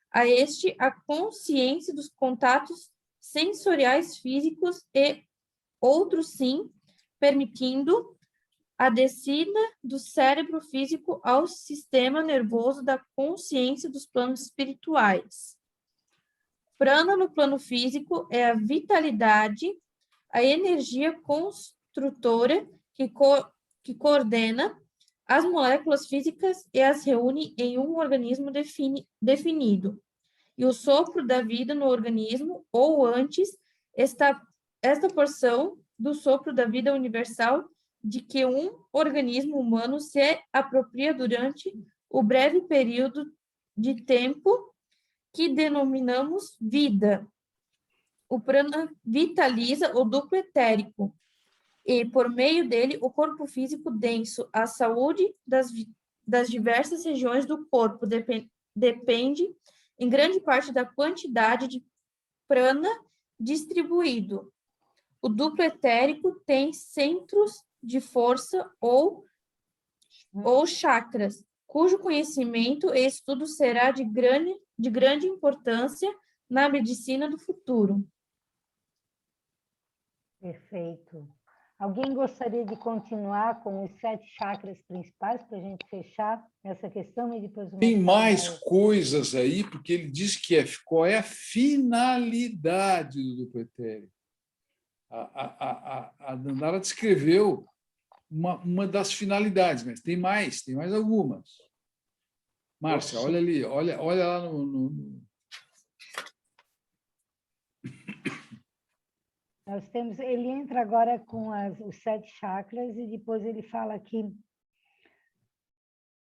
a este a consciência dos contatos sensoriais físicos e outros sim, permitindo a descida do cérebro físico ao sistema nervoso da consciência dos planos espirituais. Prana no plano físico é a vitalidade, a energia construtora que coordena as moléculas físicas e as reúne em um organismo definido. E o sopro da vida no organismo, ou antes, esta porção do sopro da vida universal de que um organismo humano se apropria durante o breve período de tempo que denominamos vida. O prana vitaliza o duplo etérico e, por meio dele, o corpo físico denso. A saúde das diversas regiões do corpo depende, em grande parte, da quantidade de prana distribuído. O duplo etérico tem centros de força ou chakras, cujo conhecimento e estudo será de grande importância na medicina do futuro. Perfeito. Alguém gostaria de continuar com os 7 chakras principais para a gente fechar essa questão e depois... Tem mais coisas aí, porque ele diz que qual é a finalidade do duplo etérico. A Dandara descreveu uma das finalidades, mas tem mais algumas. Márcia, olha ali, olha lá no... Nós temos, ele entra agora com os 7 chakras e depois ele fala que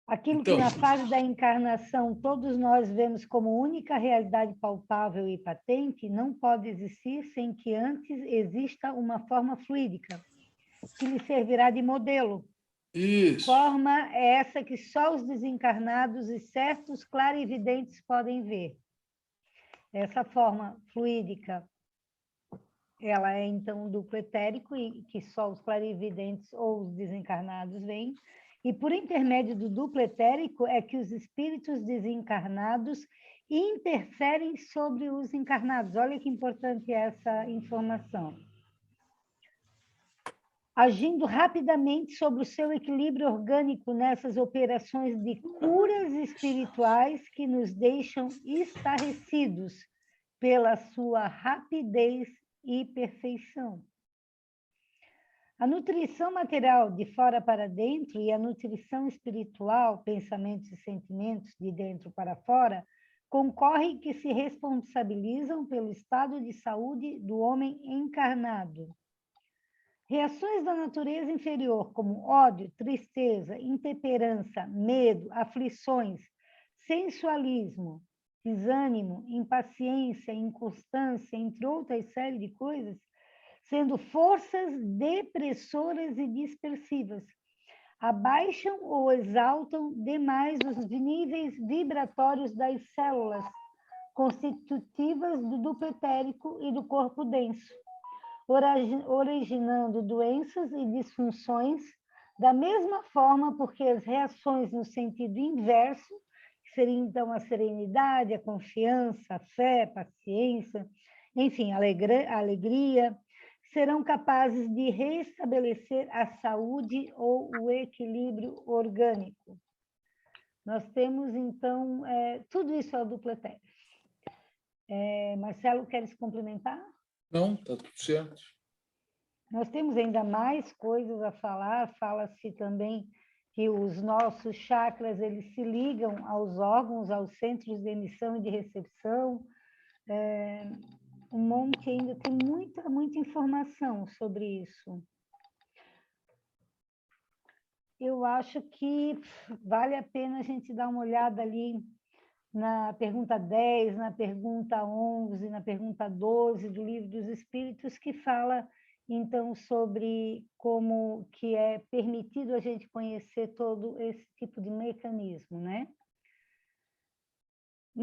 aquilo que na fase da encarnação todos nós vemos como única realidade palpável e patente não pode existir sem que antes exista uma forma fluídica, que lhe servirá de modelo. Isso. Forma essa que só os desencarnados e certos clarividentes podem ver. Essa forma fluídica, ela é, então, um duplo etérico, e que só os clarividentes ou os desencarnados veem, e por intermédio do duplo etérico é que os espíritos desencarnados interferem sobre os encarnados. Olha que importante essa informação. Agindo rapidamente sobre o seu equilíbrio orgânico nessas operações de curas espirituais que nos deixam estarrecidos pela sua rapidez e perfeição. A nutrição material de fora para dentro e a nutrição espiritual, pensamentos e sentimentos de dentro para fora, concorrem que se responsabilizam pelo estado de saúde do homem encarnado. Reações da natureza inferior, como ódio, tristeza, intemperança, medo, aflições, sensualismo, desânimo, impaciência, inconstância, entre outras séries de coisas, sendo forças depressoras e dispersivas, abaixam ou exaltam demais os níveis vibratórios das células constitutivas do duplo etérico e do corpo denso, originando doenças e disfunções, da mesma forma porque as reações no sentido inverso, que seria então a serenidade, a confiança, a fé, a paciência, enfim, a alegria, serão capazes de restabelecer a saúde ou o equilíbrio orgânico. Nós temos, então, tudo isso é o duplo etérico. Marcelo, queres complementar? Não, está tudo certo. Nós temos ainda mais coisas a falar. Fala-se também que os nossos chakras eles se ligam aos órgãos, aos centros de emissão e de recepção. Um monte ainda, tem muita informação sobre isso. Eu acho que vale a pena a gente dar uma olhada ali na pergunta 10, na pergunta 11, na pergunta 12 do Livro dos Espíritos, que fala, então, sobre como que é permitido a gente conhecer todo esse tipo de mecanismo, né?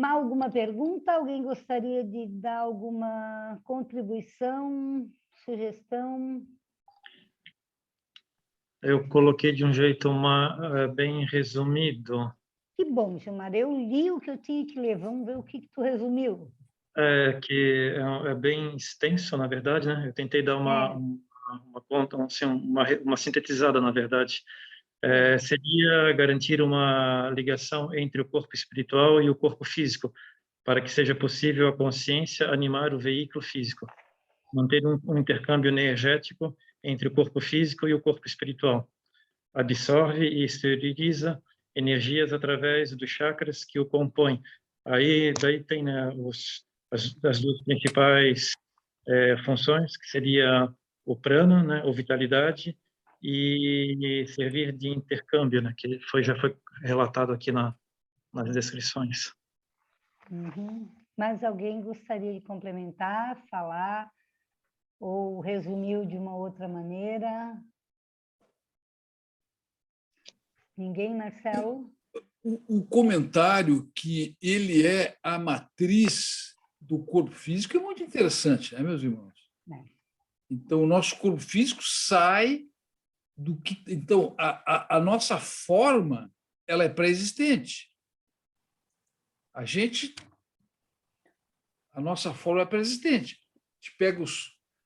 Alguma pergunta? Alguém gostaria de dar alguma contribuição, sugestão? Eu coloquei de um jeito bem resumido. Que bom, Gilmar. Eu li o que eu tinha que ler. Vamos ver o que tu resumiu. Que é bem extenso, na verdade, né? Eu tentei dar uma sintetizada, na verdade. Seria garantir uma ligação entre o corpo espiritual e o corpo físico, para que seja possível a consciência animar o veículo físico, manter um intercâmbio energético entre o corpo físico e o corpo espiritual. Absorve e esteriliza energias através dos chakras que o compõem. Daí tem, né, as duas principais funções, que seria o prana, né, ou vitalidade, e servir de intercâmbio, né, que já foi relatado aqui nas descrições. Uhum. Mas alguém gostaria de complementar, falar, ou resumiu de uma outra maneira? Ninguém, Marcelo? O comentário que ele é a matriz do corpo físico é muito interessante, né, meus irmãos? Então, o nosso corpo físico sai do que... Então, a nossa forma, ela é pré-existente. A nossa forma é pré-existente. A gente pega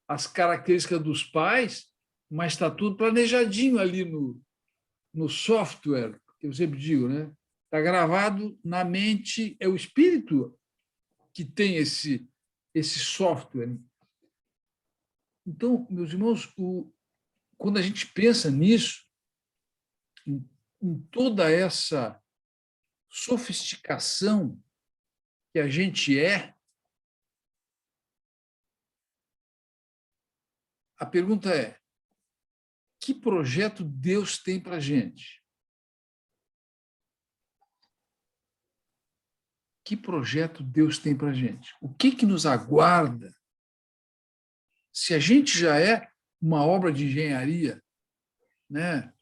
as características dos pais, mas está tudo planejadinho ali no software, que eu sempre digo, né? Está gravado na mente, é o espírito que tem esse software. Então, meus irmãos, quando a gente pensa nisso, em toda essa sofisticação que a gente a pergunta é: que projeto Deus tem para a gente? Que projeto Deus tem para a gente? O que nos aguarda? Se a gente já é uma obra de engenharia, né?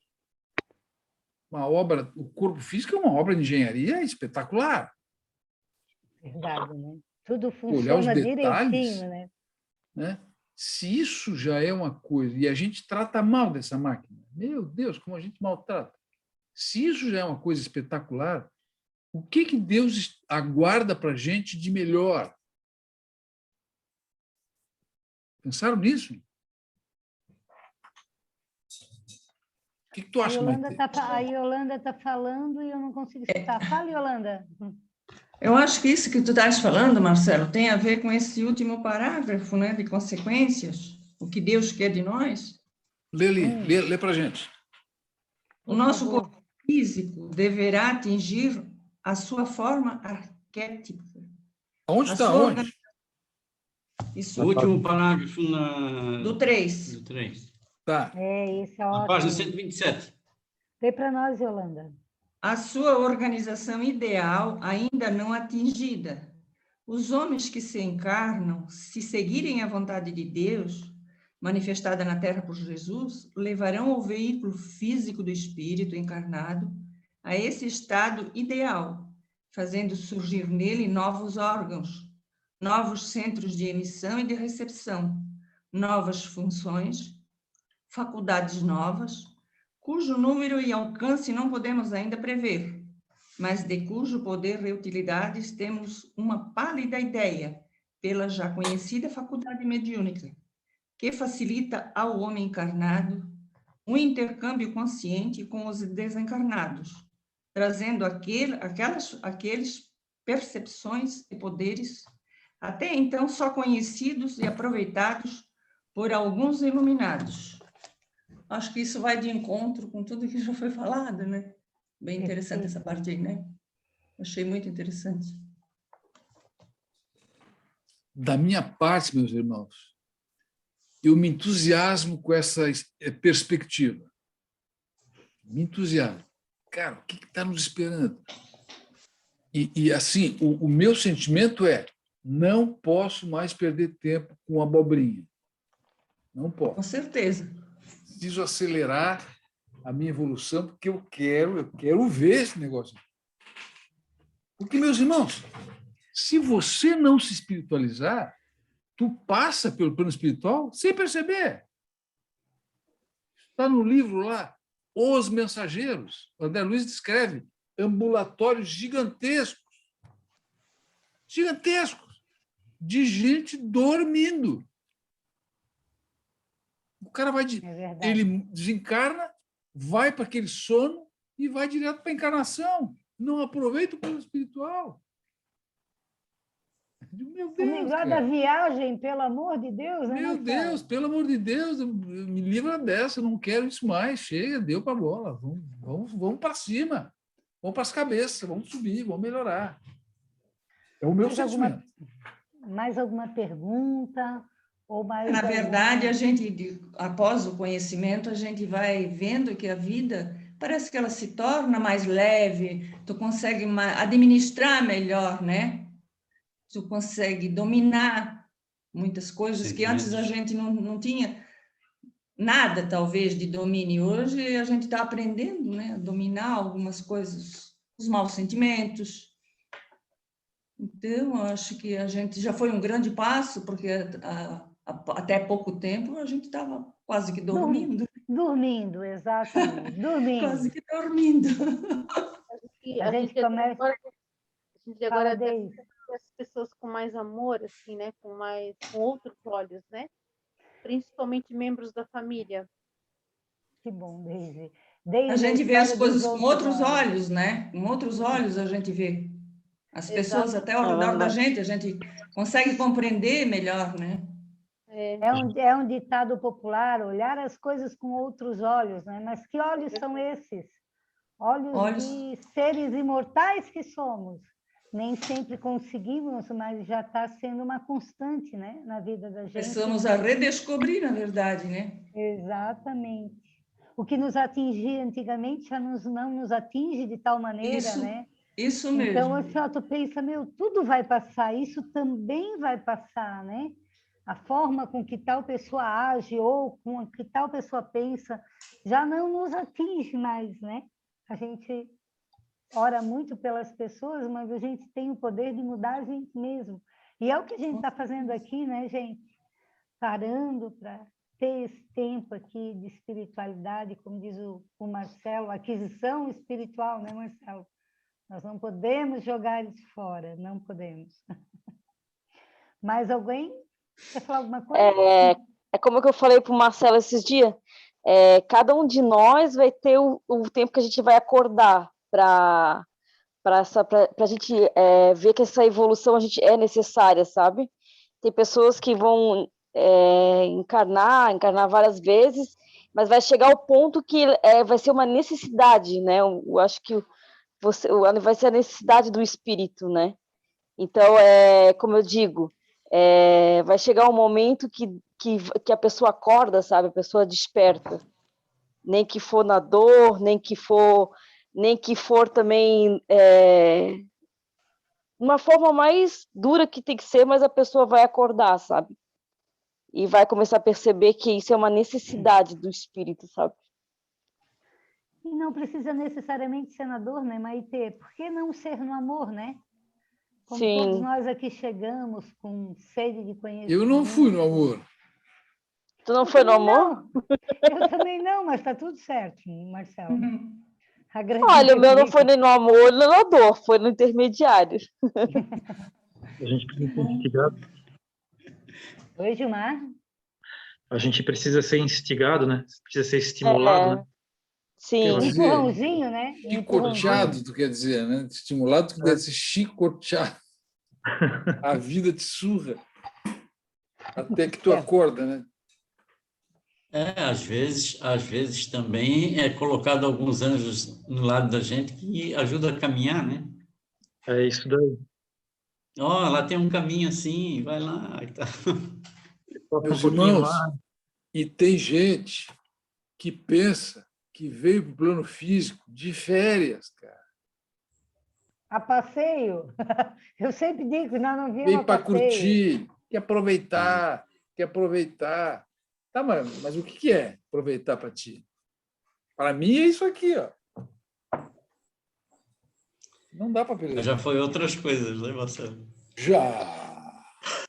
O corpo físico é uma obra de engenharia espetacular. Verdade, né? Tudo Olhar os funciona detalhes, direitinho, né? Se isso já é uma coisa, e a gente trata mal dessa máquina, meu Deus, como a gente maltrata. Se isso já é uma coisa espetacular, o que Deus aguarda para a gente de melhor? Pensaram nisso? O que tu acha, Maite? A Yolanda está falando e eu não consigo escutar. Fala, Yolanda. Eu acho que isso que tu estás falando, Marcelo, tem a ver com esse último parágrafo, né, de consequências, o que Deus quer de nós. Lê para a gente. O nosso corpo físico deverá atingir a sua forma arquétipa. Onde está? Onde? Isso. O último parágrafo do 3. Do 3. Tá. Isso é Na ótimo. página 127. Vê para nós, Yolanda. A sua organização ideal ainda não atingida. Os homens que se encarnam, se seguirem a vontade de Deus, manifestada na Terra por Jesus, levarão o veículo físico do espírito encarnado a esse estado ideal, fazendo surgir nele novos órgãos, novos centros de emissão e de recepção, novas funções, faculdades novas, cujo número e alcance não podemos ainda prever, mas de cujo poder e utilidades temos uma pálida ideia pela já conhecida faculdade mediúnica, que facilita ao homem encarnado um intercâmbio consciente com os desencarnados, trazendo aqueles percepções e poderes até então só conhecidos e aproveitados por alguns iluminados. Acho que isso vai de encontro com tudo que já foi falado, né? Bem interessante essa parte aí, né? Achei muito interessante. Da minha parte, meus irmãos, eu me entusiasmo com essa perspectiva. Me entusiasmo. Cara, o que está nos esperando? E assim, o meu sentimento é: não posso mais perder tempo com abobrinha. Não posso. Com certeza. Preciso acelerar a minha evolução, porque eu quero ver esse negócio. Porque, meus irmãos, se você não se espiritualizar, tu passa pelo plano espiritual sem perceber. Está no livro lá, Os Mensageiros. O André Luiz descreve ambulatórios gigantescos, de gente dormindo. O cara ele desencarna, vai para aquele sono e vai direto para a encarnação. Não aproveita o plano espiritual. Meu Deus, o negócio da viagem, pelo amor de Deus. Meu Deus, pelo amor de Deus, me livra dessa, eu não quero isso mais. Chega, deu para a bola. Vamos para cima. Vamos para as cabeças, vamos subir, vamos melhorar. É o meu sentimento. Mais alguma pergunta? Ou mais Na verdade, a gente, após o conhecimento, a gente vai vendo que a vida parece que ela se torna mais leve, tu consegue administrar melhor, né? Tu consegue dominar muitas coisas que antes a gente não tinha nada, talvez, de domínio. Hoje a gente está aprendendo, né, a dominar algumas coisas, os maus sentimentos. Então, acho que a gente já foi um grande passo, porque até pouco tempo a gente estava quase que dormindo. Dormindo, exatamente. Dormindo. Quase que dormindo. A gente começa... A gente agora as pessoas com mais amor, assim, né? Com outros olhos, né? principalmente membros da família. Que bom, Deise. A gente vê as coisas com outros olhos, né? Com outros olhos a gente vê. As pessoas até ao redor da gente, a gente consegue compreender melhor, né? É um ditado popular, olhar as coisas com outros olhos, né? Mas que olhos são esses? Olhos de seres imortais que somos. Nem sempre conseguimos, mas já está sendo uma constante, né, na vida da gente. Precisamos a redescobrir, na verdade, né? Exatamente. O que nos atingia antigamente já não nos atinge de tal maneira, né? Isso mesmo. Então, assim, ó, tu pensa, tudo vai passar, isso também vai passar, né? A forma com que tal pessoa age ou com que tal pessoa pensa já não nos atinge mais, né? A gente ora muito pelas pessoas, mas a gente tem o poder de mudar a gente mesmo. E é o que a gente está fazendo aqui, né, gente? Parando para ter esse tempo aqui de espiritualidade, como diz o Marcelo, aquisição espiritual, né, Marcelo? Nós não podemos jogar isso fora, não podemos. Mais alguém quer falar alguma coisa? É como que eu falei para o Marcelo esses dias, cada um de nós vai ter o tempo que a gente vai acordar para a gente ver que essa evolução é necessária, sabe? Tem pessoas que vão encarnar várias vezes, mas vai chegar ao ponto que vai ser uma necessidade, né? Eu acho que vai ser a necessidade do espírito, né? Então, como eu digo, vai chegar um momento que a pessoa acorda, sabe? A pessoa desperta. Nem que for na dor, nem que for também uma forma mais dura que tem que ser, mas a pessoa vai acordar, sabe? E vai começar a perceber que isso é uma necessidade do espírito, sabe? E não precisa necessariamente ser na dor, né, Maitê? Por que não ser no amor, né? Como Sim. todos nós aqui chegamos com sede de conhecimento. Eu não fui no amor. Tu não foi no amor? Eu também não, mas está tudo certo, Marcelo. Olha, o meu não foi nem no amor, nem na dor, foi no intermediário. A gente precisa ser instigado. Oi, Gilmar? A gente precisa ser instigado, né? Precisa ser estimulado, né? Sim. Empurrãozinho, né? Chicoteado, tu quer dizer, né? Estimulado, tu deve ser chicoteado. A vida te surra. Até que tu acorda, né? Às vezes também é colocado alguns anjos no lado da gente que ajuda a caminhar, né? É isso daí. Lá tem um caminho assim, vai lá e tal. Meus irmãos, e tem gente que pensa que veio para o plano físico de férias, cara. A passeio. Eu sempre digo que nós não viemos veio a para passeio. curtir, quer aproveitar. Tá, mas o que é aproveitar para ti? Para mim é isso aqui, ó. Não dá para perder. Já foi outras coisas, né, Marcelo? Já.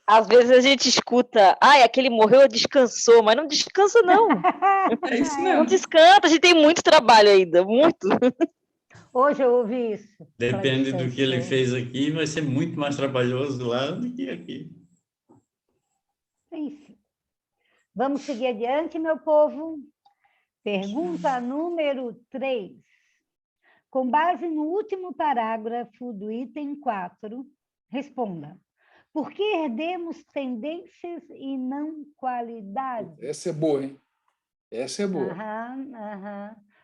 Às vezes a gente escuta, aquele morreu, descansou, mas não descansa, não. É isso mesmo. Não descansa, a gente tem muito trabalho ainda, muito. Hoje eu ouvi isso. Depende do que ele fez aqui, vai ser muito mais trabalhoso lá do que aqui. Enfim. Vamos seguir adiante, meu povo. Pergunta número 3. Com base no último parágrafo do item 4, responda. Por que herdemos tendências e não qualidades? Essa é boa, hein? Essa é boa.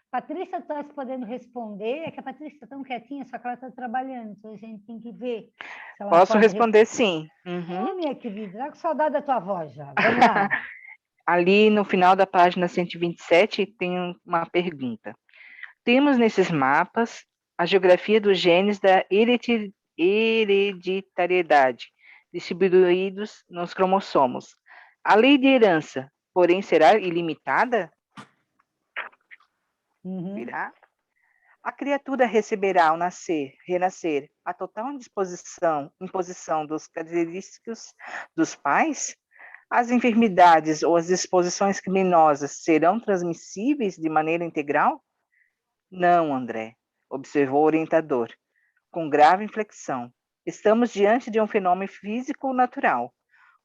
Patrícia está podendo responder. É que a Patrícia está tão quietinha, só que ela está trabalhando, então a gente tem que ver. Se ela Posso pode responder sim. Uhum. Minha querida, já com saudade da tua voz já. Vamos lá. Ali no final da página 127 tem uma pergunta. Temos nesses mapas a geografia dos genes da hereditariedade, distribuídos nos cromossomos. A lei de herança, porém, será ilimitada? Virá? A criatura receberá ao renascer, a total imposição dos característicos dos pais? As enfermidades ou as disposições criminosas serão transmissíveis de maneira integral? Não, André, observou o orientador, com grave inflexão. Estamos diante de um fenômeno físico natural.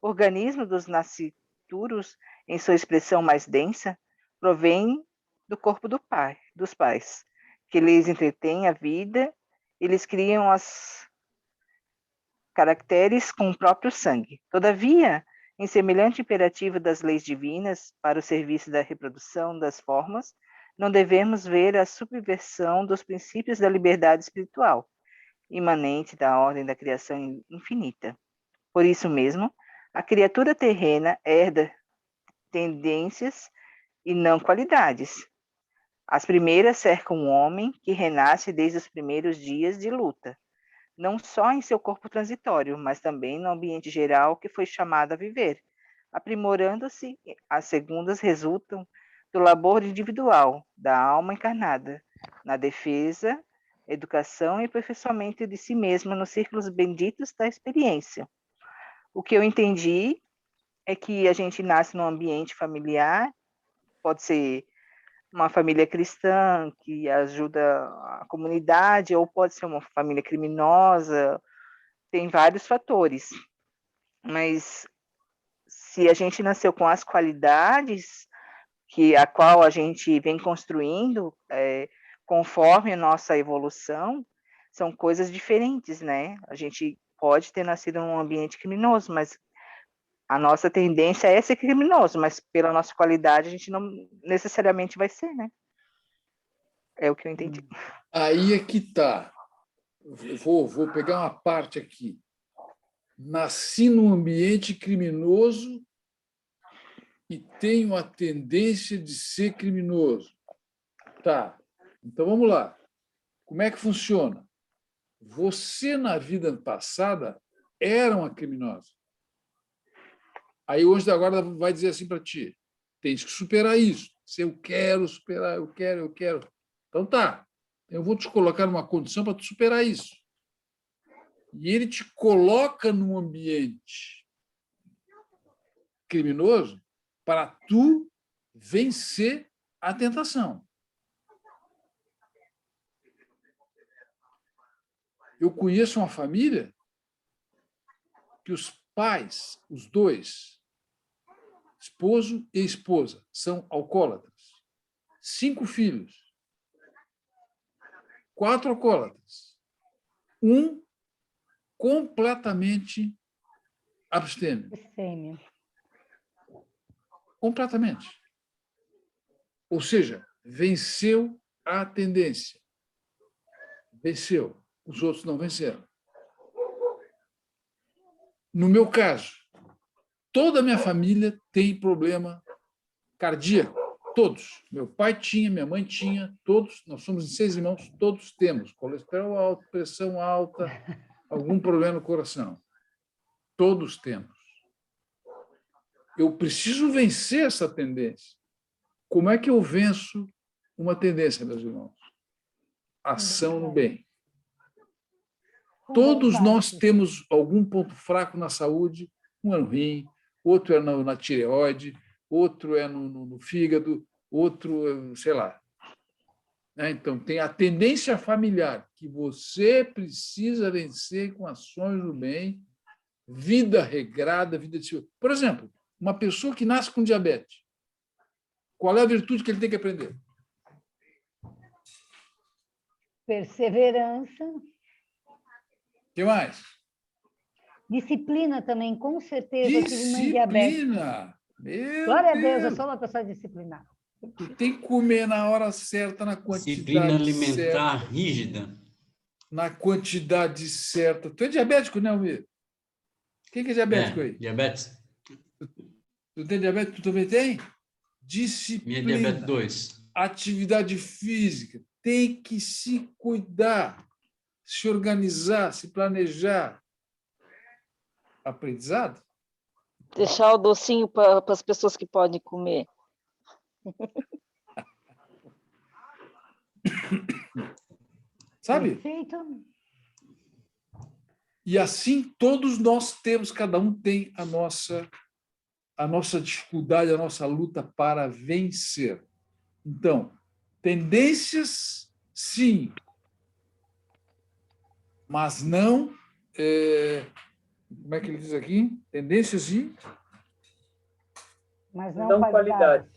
O organismo dos nascituros em sua expressão mais densa, provém do corpo dos pais, que lhes entretém a vida e lhes criam as caracteres com o próprio sangue. Todavia, em semelhante imperativo das leis divinas para o serviço da reprodução das formas, não devemos ver a subversão dos princípios da liberdade espiritual, imanente da ordem da criação infinita. Por isso mesmo, a criatura terrena herda tendências e não qualidades. As primeiras cercam o homem que renasce desde os primeiros dias de luta, não só em seu corpo transitório, mas também no ambiente geral que foi chamado a viver, aprimorando-se. As segundas resultam do labor individual da alma encarnada, na defesa, educação e aperfeiçoamento de si mesma nos círculos benditos da experiência. O que eu entendi é que a gente nasce num ambiente familiar, pode ser uma família cristã que ajuda a comunidade, ou pode ser uma família criminosa, tem vários fatores. Mas se a gente nasceu com as qualidades a qual a gente vem construindo conforme a nossa evolução, são coisas diferentes, né? A gente pode ter nascido num ambiente criminoso, mas a nossa tendência é ser criminoso, mas pela nossa qualidade a gente não necessariamente vai ser, né? É o que eu entendi. Aí é que está. Vou pegar uma parte aqui. Nasci num ambiente criminoso e tenho a tendência de ser criminoso. Tá, então vamos lá. Como é que funciona? Você, na vida passada, era uma criminosa. Aí, hoje, agora, vai dizer assim para ti, tens que superar isso. Se eu quero superar, eu quero. Então tá, eu vou te colocar numa condição para tu superar isso. E ele te coloca num ambiente criminoso para tu vencer a tentação. Eu conheço uma família que os pais, os dois, esposo e esposa, são alcoólatras. 5 filhos. 4 alcoólatras. Um completamente abstêmio. Completamente. Ou seja, venceu a tendência. Venceu. Os outros não venceram. No meu caso, toda a minha família tem problema cardíaco. Todos. Meu pai tinha, minha mãe tinha, todos. Nós somos 6 irmãos, todos temos colesterol alto, pressão alta, algum problema no coração. Todos temos. Eu preciso vencer essa tendência. Como é que eu venço uma tendência, meus irmãos? Ação no bem. Todos nós temos algum ponto fraco na saúde, um é no rim, outro é na tireoide, outro é no fígado, outro, sei lá. Então, tem a tendência familiar que você precisa vencer com ações do bem, vida regrada, vida de... Por exemplo, uma pessoa que nasce com diabetes, qual é a virtude que ele tem que aprender? Perseverança. O que mais? Disciplina também, com certeza. Disciplina! Meu Glória Deus. a Deus, eu sou uma pessoa disciplinada. Tu tem que comer na hora certa, na quantidade Disciplina alimentar certa, rígida. na quantidade certa. Tu é diabético, né, Almir? Quem que é diabético aí? Diabetes. Tu tem diabetes? Tu também tem? Disciplina. Minha diabetes 2. Atividade física. Tem que se cuidar, se organizar, se planejar. Aprendizado? Deixar o docinho para as pessoas que podem comer. Sabe? Perfeito. E assim todos nós temos, cada um tem a nossa dificuldade, a nossa luta para vencer. Então, tendências, sim, mas não... como é que ele diz aqui? Tendências e... Mas não qualidades.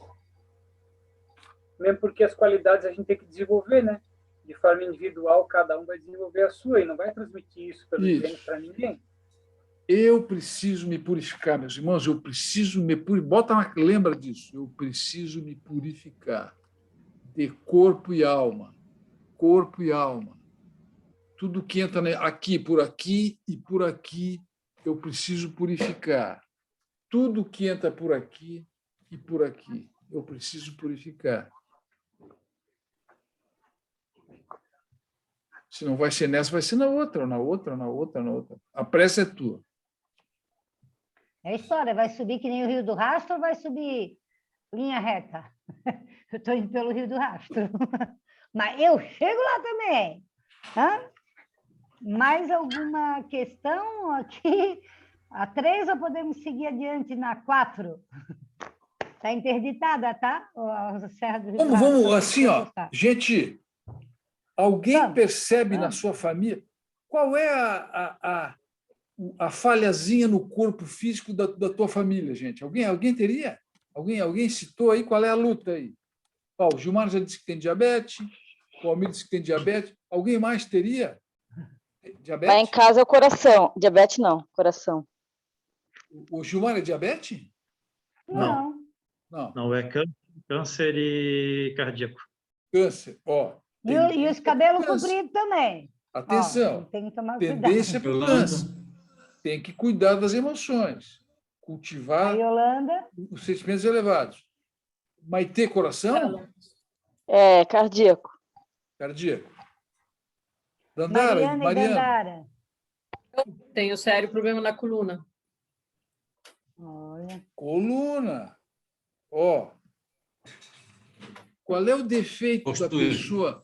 Mesmo porque as qualidades a gente tem que desenvolver, né? De forma individual, cada um vai desenvolver a sua e não vai transmitir isso pelo genes para ninguém. Eu preciso me purificar, meus irmãos, eu preciso me purificar. Lembra disso, eu preciso me purificar de corpo e alma. Corpo e alma. Tudo que entra aqui e por aqui, eu preciso purificar. Tudo que entra por aqui e por aqui, eu preciso purificar. Se não vai ser nessa, vai ser na outra, na outra, na outra, na outra. A pressa é tua. É a história, vai subir que nem o Rio do Rastro ou vai subir linha reta? Eu estou indo pelo Rio do Rastro. Mas eu chego lá também. Hã? Mais alguma questão aqui? A 3 ou podemos seguir adiante na 4? Está interditada, tá? A Serra do Rio do Rastro. Vamos assim, ó. Gente, alguém percebe na sua família qual é a falhazinha no corpo físico da tua família, gente? Alguém teria? Alguém citou aí qual é a luta aí? O Gilmar já disse que tem diabetes, o Almir disse que tem diabetes. Alguém mais teria? Diabetes? Lá em casa é o coração. Diabetes não, coração. O Gilmar é diabetes? Não. Não, é câncer e cardíaco. Câncer, ó. E os cabelos compridos também. Atenção. Tem que tomar tendência para cuidado. o câncer. Tem que cuidar das emoções. Cultivar os sentimentos elevados. Maitê, coração? É, cardíaco. Cardíaco. Dandara, Mariana. Eu tenho sério problema na coluna. Olha. Coluna. Ó. Qual é o defeito da pessoa,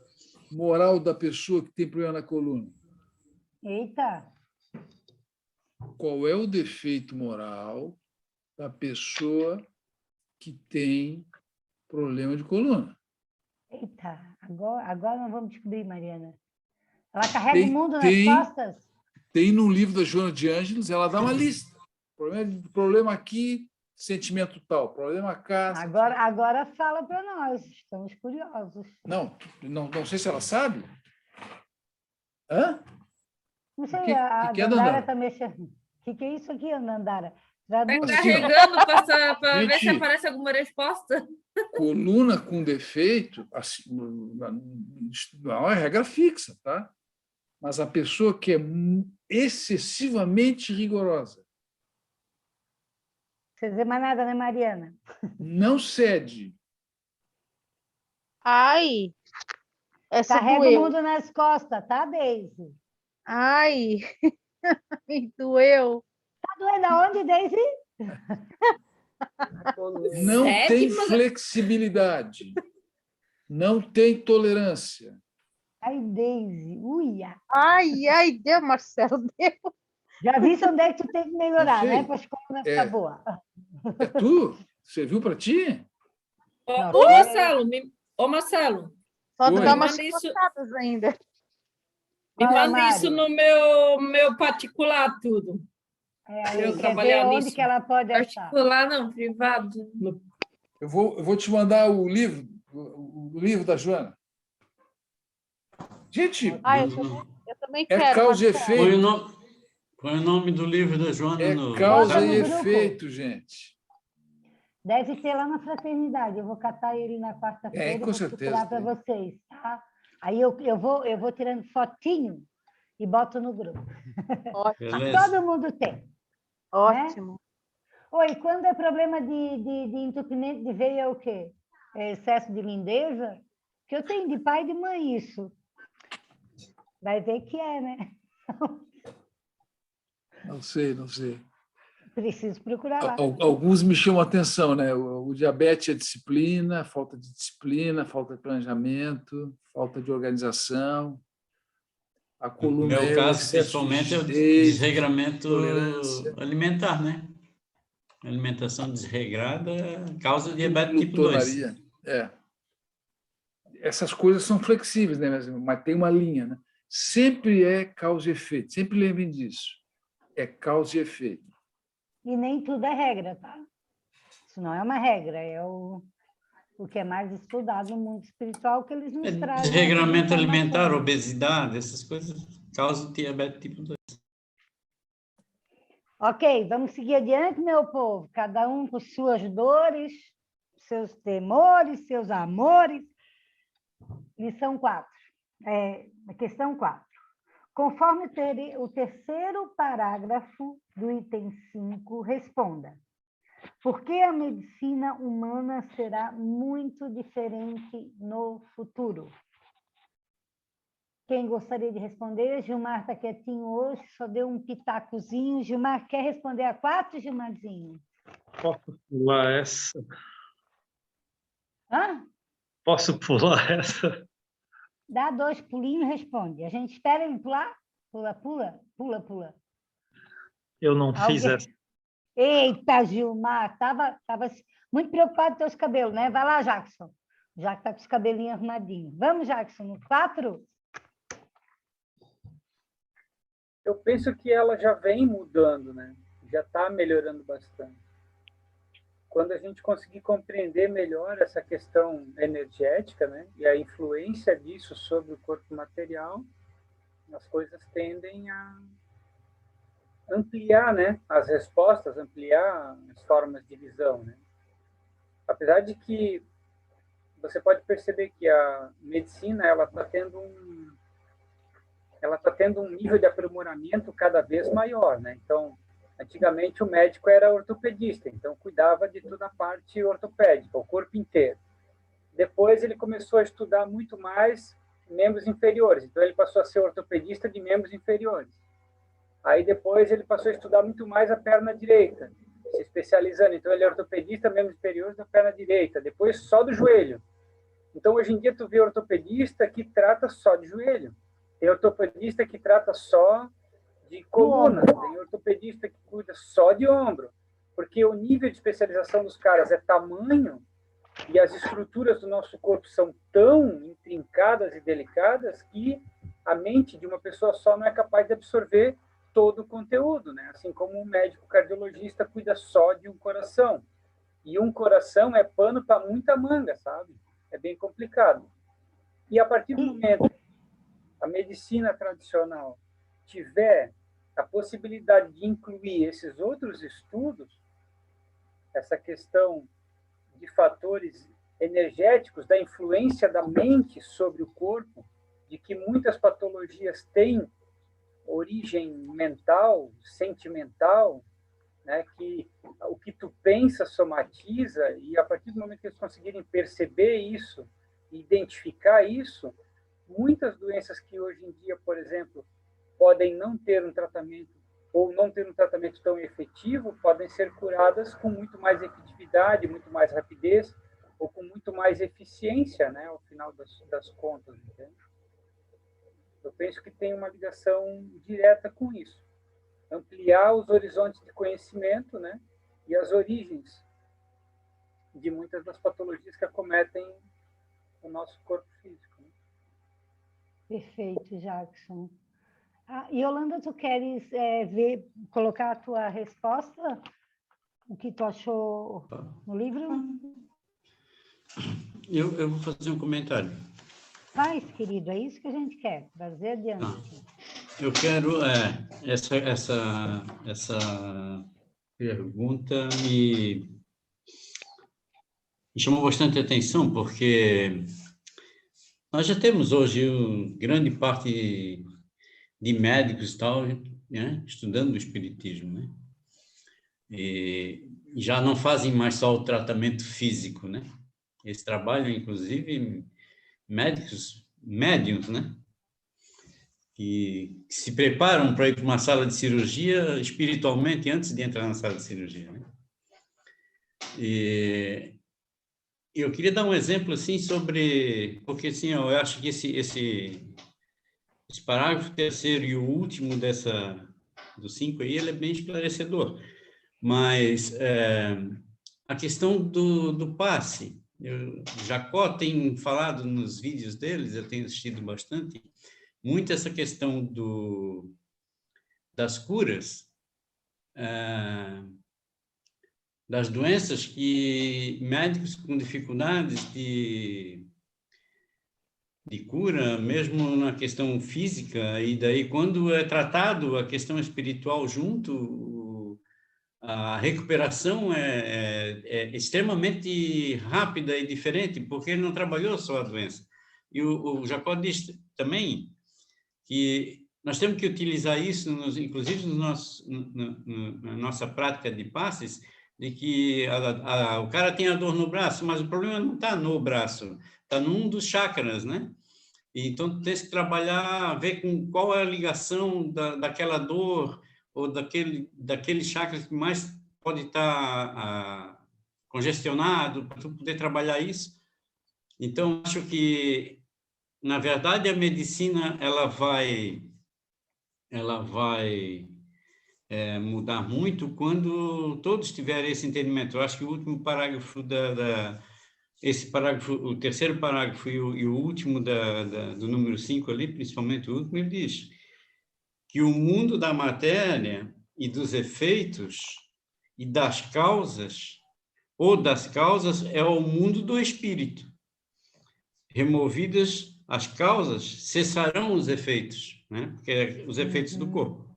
moral da pessoa que tem problema na coluna? Eita. Qual é o defeito moral da pessoa que tem problema de coluna? Eita, agora nós vamos descobrir, Mariana. Ela carrega o mundo nas costas? Tem no livro da Joana de Ângeles, ela dá uma lista. Problema aqui, sentimento tal. Problema cá. Agora fala para nós, estamos curiosos. Não sei se ela sabe. Hã? Não sei, a Dandara está mexendo. O que é isso aqui, Dandara? Está carregando para ver se aparece alguma resposta. Coluna com defeito, assim, não é regra fixa, tá? Mas a pessoa que é excessivamente rigorosa. Você dizer mais nada, né, Mariana? Não cede. Ai! Carrega o mundo nas costas, tá, Deise? Ai! Me doeu. Tá doendo aonde, Deise? Não tem flexibilidade. Não tem tolerância. Ai, Deise, uia. Ai, deu, Marcelo, deu. Já vi onde é que tu tem que melhorar, né? Para as coisas ficar boa. É tu? Serviu para ti? Marcelo. Falta dar umas cortadas ainda. Me manda isso no meu particular, tudo. Eu trabalhar nisso. Onde que ela pode achar? Particular, não, privado. Eu vou te mandar o livro da Joana. Gente, eu também quero. É causa e efeito. Põe o nome do livro da Joana no... É causa e efeito, gente. Deve ter lá na fraternidade. Eu vou catar ele na quarta-feira e vou procurar para vocês, tá? Aí eu vou tirando fotinho e boto no grupo. Todo mundo tem. Ótimo. Né? Oi, quando é problema de entupimento de veia, é o quê? É excesso de lindeza? Que eu tenho de pai e de mãe isso. Vai ver que é, né? Não sei. Preciso procurar lá. Alguns me chamam a atenção, né? O diabetes é disciplina, falta de disciplina, falta de planejamento, falta de organização. A coluna no meu caso, principalmente, é o desregramento alimentar, né? A alimentação desregrada causa diabetes tipo 2. Essas coisas são flexíveis, né? Mas tem uma linha, né? Sempre é causa e efeito. Sempre lembrem disso. É causa e efeito. E nem tudo é regra, tá? Isso não é uma regra, é o que é mais estudado no mundo espiritual, que eles nos trazem. Desregramento alimentar, obesidade, essas coisas causam diabetes tipo 2. Ok, vamos seguir adiante, meu povo. Cada um com suas dores, seus temores, seus amores. Lição 4. Questão 4. Conforme o terceiro parágrafo do item 5, responda. Por que a medicina humana será muito diferente no futuro? Quem gostaria de responder? Gilmar está quietinho hoje, só deu um pitacozinho. Gilmar, quer responder a 4, Gilmarzinho? Posso pular essa? Hã? Posso pular essa? Dá 2 pulinhos e responde. A gente espera ele pular? Pula, pula, pula, pula. Eu não fiz essa. Eita, Gilmar, estava muito preocupado com teus cabelos, né? Vai lá, Jackson. Já que está com os cabelinhos arrumadinhos. Vamos, Jackson, no 4? Eu penso que ela já vem mudando, né? Já está melhorando bastante. Quando a gente conseguir compreender melhor essa questão energética, né? E a influência disso sobre o corpo material, as coisas tendem a ampliar, né? As respostas, ampliar as formas de visão, né? Apesar de que você pode perceber que a medicina ela está tendo um nível de aprimoramento cada vez maior, né? Então, antigamente o médico era ortopedista, então cuidava de toda a parte ortopédica, o corpo inteiro. Depois ele começou a estudar muito mais membros inferiores, então ele passou a ser ortopedista de membros inferiores. Aí depois ele passou a estudar muito mais a perna direita, se especializando, então ele é ortopedista, membros inferiores da perna direita, depois só do joelho. Então hoje em dia tu vê ortopedista que trata só de joelho. Tem ortopedista que trata só de coluna, tem ortopedista que cuida só de ombro, porque o nível de especialização dos caras é tamanho e as estruturas do nosso corpo são tão intrincadas e delicadas que a mente de uma pessoa só não é capaz de absorver todo o conteúdo, né? Assim como um médico cardiologista cuida só de um coração. E um coração é pano para muita manga, sabe? É bem complicado. E a partir do momento a medicina tradicional tiver a possibilidade de incluir esses outros estudos, essa questão de fatores energéticos, da influência da mente sobre o corpo, de que muitas patologias têm origem mental, sentimental, né, que o que tu pensa somatiza, e a partir do momento que eles conseguirem perceber isso, identificar isso, muitas doenças que hoje em dia, por exemplo, podem não ter um tratamento ou não ter um tratamento tão efetivo, podem ser curadas com muito mais efetividade, muito mais rapidez ou com muito mais eficiência, né, ao final das contas, entende? Eu penso que tem uma ligação direta com isso. Ampliar os horizontes de conhecimento, né, e as origens de muitas das patologias que acometem o nosso corpo físico. Perfeito, Jackson. Yolanda, tu queres colocar a tua resposta? O que tu achou no livro? Eu vou fazer um comentário. Faz, querido, é isso que a gente quer, trazer adiante. Eu quero... essa pergunta me chamou bastante atenção, porque nós já temos hoje grande parte de médicos e tal, né, estudando o espiritismo, né? E já não fazem mais só o tratamento físico, né? Eles trabalham, inclusive, médiums, né? Que se preparam para ir para uma sala de cirurgia espiritualmente antes de entrar na sala de cirurgia, né? E eu queria dar um exemplo assim sobre, porque assim, eu acho que esse parágrafo terceiro e o último do 5 aí, ele é bem esclarecedor. Mas a questão do passe, Jacó tem falado nos vídeos deles, eu tenho assistido bastante, muito essa questão das curas, das doenças que médicos com dificuldades de cura, mesmo na questão física, e daí quando é tratado a questão espiritual junto, a recuperação é extremamente rápida e diferente, porque ele não trabalhou só a doença. E o Jacó disse também que nós temos que utilizar isso, inclusive na nossa prática de passes, de que o cara tem a dor no braço, mas o problema não está no braço, está num dos chakras, né? Então, tem que trabalhar, ver com qual é a ligação daquela dor ou daquele chakra que mais pode estar congestionado, para tu poder trabalhar isso. Então, acho que, na verdade, a medicina ela vai mudar muito quando todos tiverem esse entendimento. Eu acho que o último parágrafo esse parágrafo, o terceiro parágrafo e o último do número 5 ali, principalmente o último, ele diz que o mundo da matéria e dos efeitos e das causas, ou das causas, é o mundo do espírito. Removidas as causas, cessarão os efeitos, né? Porque é os efeitos do corpo.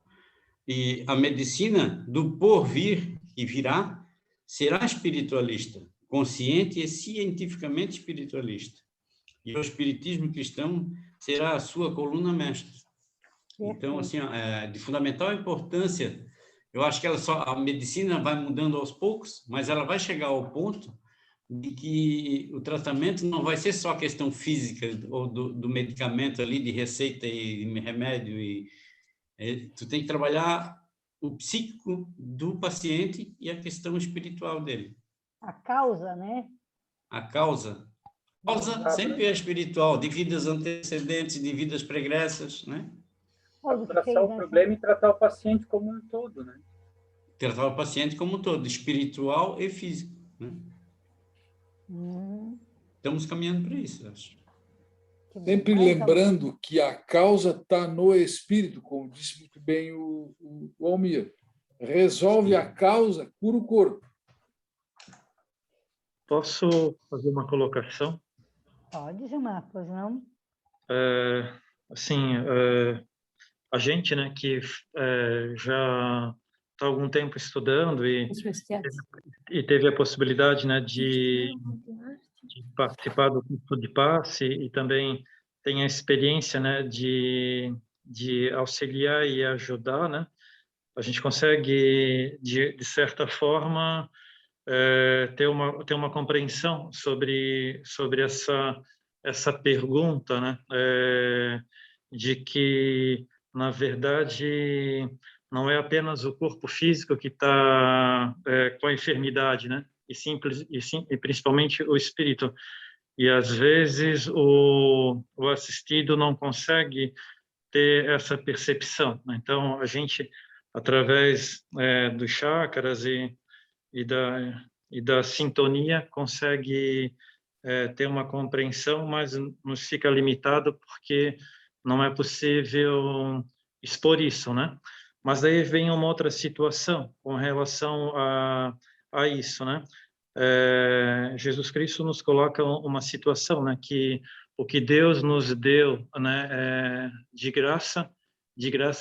E a medicina do porvir, que virá, será espiritualista, consciente e cientificamente espiritualista. E o espiritismo cristão será a sua coluna mestra. Então, assim, de fundamental importância, eu acho que a medicina vai mudando aos poucos, mas ela vai chegar ao ponto de que o tratamento não vai ser só questão física ou do medicamento ali, de receita e remédio. Tu tem que trabalhar o psíquico do paciente e a questão espiritual dele. A causa, né? A causa. A causa sempre é espiritual, de vidas antecedentes, de vidas pregressas, né? Tratar o problema e tratar o paciente como um todo, né? Tratar o paciente como um todo, espiritual e físico, né? Estamos caminhando para isso, acho. Sempre lembrando que a causa está no espírito, como disse muito bem o Almir. Resolve a causa, cura o corpo. Posso fazer uma colocação? Pode, Gilmar, pois não? Assim, a gente, né, que já está há algum tempo estudando e teve a possibilidade, né, de participar do curso de passe e também tem a experiência, né, de auxiliar e ajudar, né? A gente consegue, de certa forma, ter uma compreensão sobre essa pergunta, né? De que, na verdade, não é apenas o corpo físico que está com a enfermidade, né? E principalmente o espírito. E, às vezes, o assistido não consegue ter essa percepção, né? Então, a gente, através dos chakras e da sintonia, consegue ter uma compreensão, mas nos fica limitado porque não é possível expor isso, né? Mas daí vem uma outra situação com relação a isso, né? Jesus Cristo nos coloca uma situação, né? Que o que Deus nos deu, né? De graça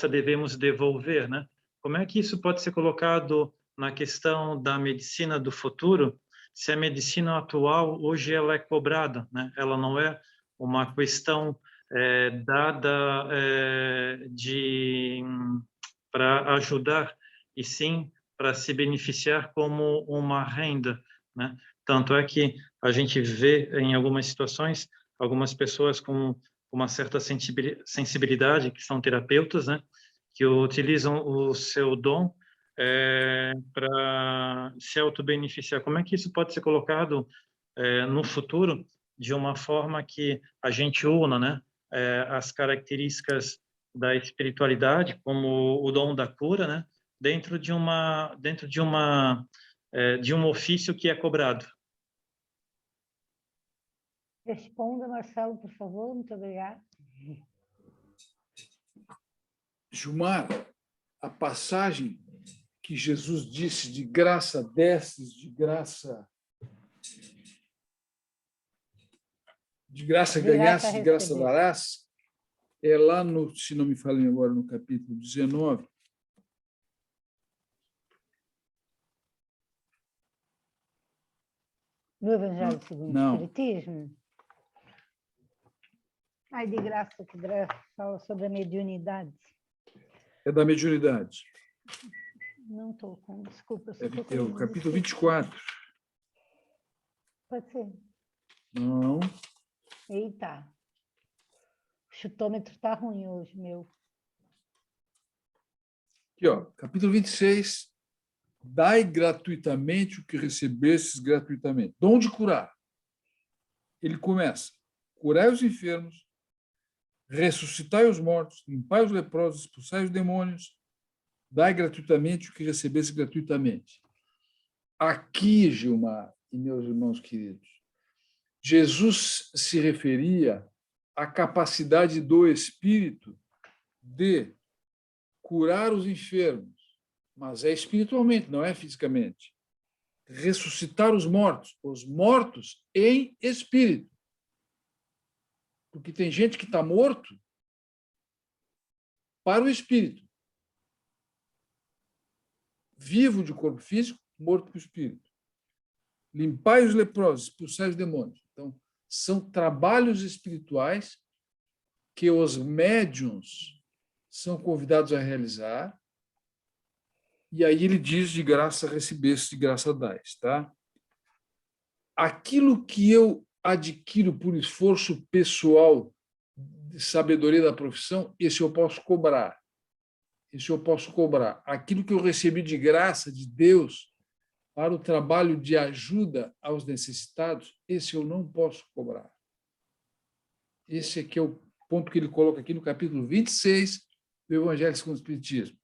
devemos devolver, né? Como é que isso pode ser colocado na questão da medicina do futuro, se a medicina atual hoje ela é cobrada, né? Ela não é uma questão dada para ajudar, e sim para se beneficiar como uma renda, né? Tanto é que a gente vê em algumas situações algumas pessoas com uma certa sensibilidade, que são terapeutas, né? Que utilizam o seu dom para se auto-beneficiar. Como é que isso pode ser colocado no futuro de uma forma que a gente una, né, as características da espiritualidade, como o dom da cura, né, dentro de um ofício que é cobrado? Responda, Marcelo, por favor. Muito obrigada. Gilmar, a passagem que Jesus disse de graça destes, de graça ganhaste, de graça darás, é lá no, se não me falem agora, no capítulo 19. No Evangelho segundo o Espiritismo? Ai, de graça, que graça, fala sobre a mediunidade. É da mediunidade. Não estou com, desculpa. É o capítulo 24. Pode ser. Não. Eita. O chutômetro está ruim hoje, meu. Aqui, ó, capítulo 26. Dai gratuitamente o que recebestes gratuitamente. Dom de curar. Ele começa. Curai os enfermos, ressuscitai os mortos, limpai os leprosos, expulsai os demônios, dai gratuitamente o que recebesse gratuitamente. Aqui, Gilmar e meus irmãos queridos, Jesus se referia à capacidade do Espírito de curar os enfermos, mas é espiritualmente, não é fisicamente. Ressuscitar os mortos em espírito. Porque tem gente que está morto para o espírito. Vivo de corpo físico, morto para o espírito. Limpai os leprosos, expulsai os demônios. Então, são trabalhos espirituais que os médiuns são convidados a realizar. E aí ele diz, de graça recebeste, de graça dais. Tá? Aquilo que eu adquiro por esforço pessoal de sabedoria da profissão, esse eu posso cobrar. Esse eu posso cobrar. Aquilo que eu recebi de graça de Deus para o trabalho de ajuda aos necessitados, esse eu não posso cobrar. Esse aqui é o ponto que ele coloca aqui no capítulo 26 do Evangelho segundo o Espiritismo.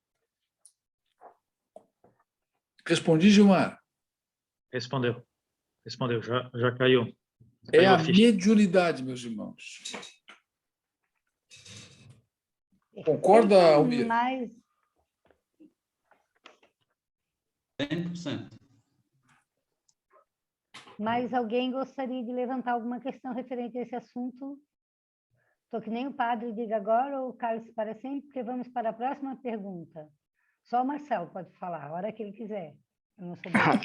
Respondi, Gilmar? Respondeu, já caiu. É a mediunidade, meus irmãos. Concorda, Almir? 100%. Mas alguém gostaria de levantar alguma questão referente a esse assunto? Estou que nem o padre diga agora ou o Carlos para sempre, porque vamos para a próxima pergunta. Só o Marcelo pode falar, a hora que ele quiser. Eu não sou boba.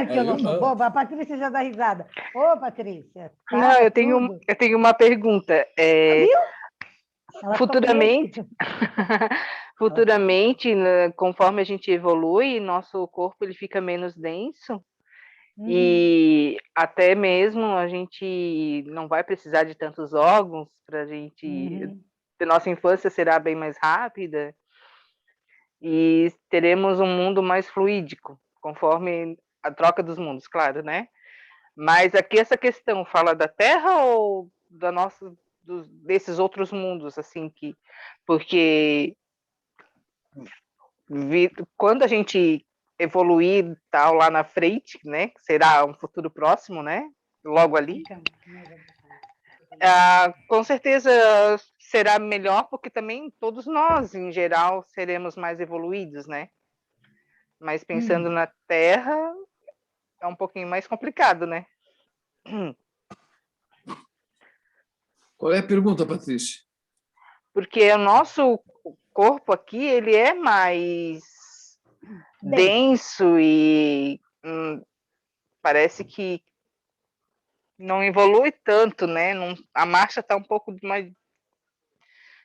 Que eu não sou boba. A Patrícia já dá risada. Ô, Patrícia. Não, eu tenho uma pergunta. Futuramente, né, conforme a gente evolui, nosso corpo ele fica menos denso. E até mesmo a gente não vai precisar de tantos órgãos para a gente. A nossa infância será bem mais rápida e teremos um mundo mais fluídico, conforme a troca dos mundos, claro, né? Mas aqui essa questão fala da Terra ou da nossa, desses outros mundos, assim, porque quando a gente evoluir tal lá na frente, né? Será um futuro próximo, né? Logo ali. Com certeza será melhor, porque também todos nós, em geral, seremos mais evoluídos, né? Mas pensando na Terra, é um pouquinho mais complicado, né? Qual é a pergunta, Patrícia? Porque o nosso corpo aqui, ele é mais denso e parece que não evolui tanto, né? A marcha está um pouco mais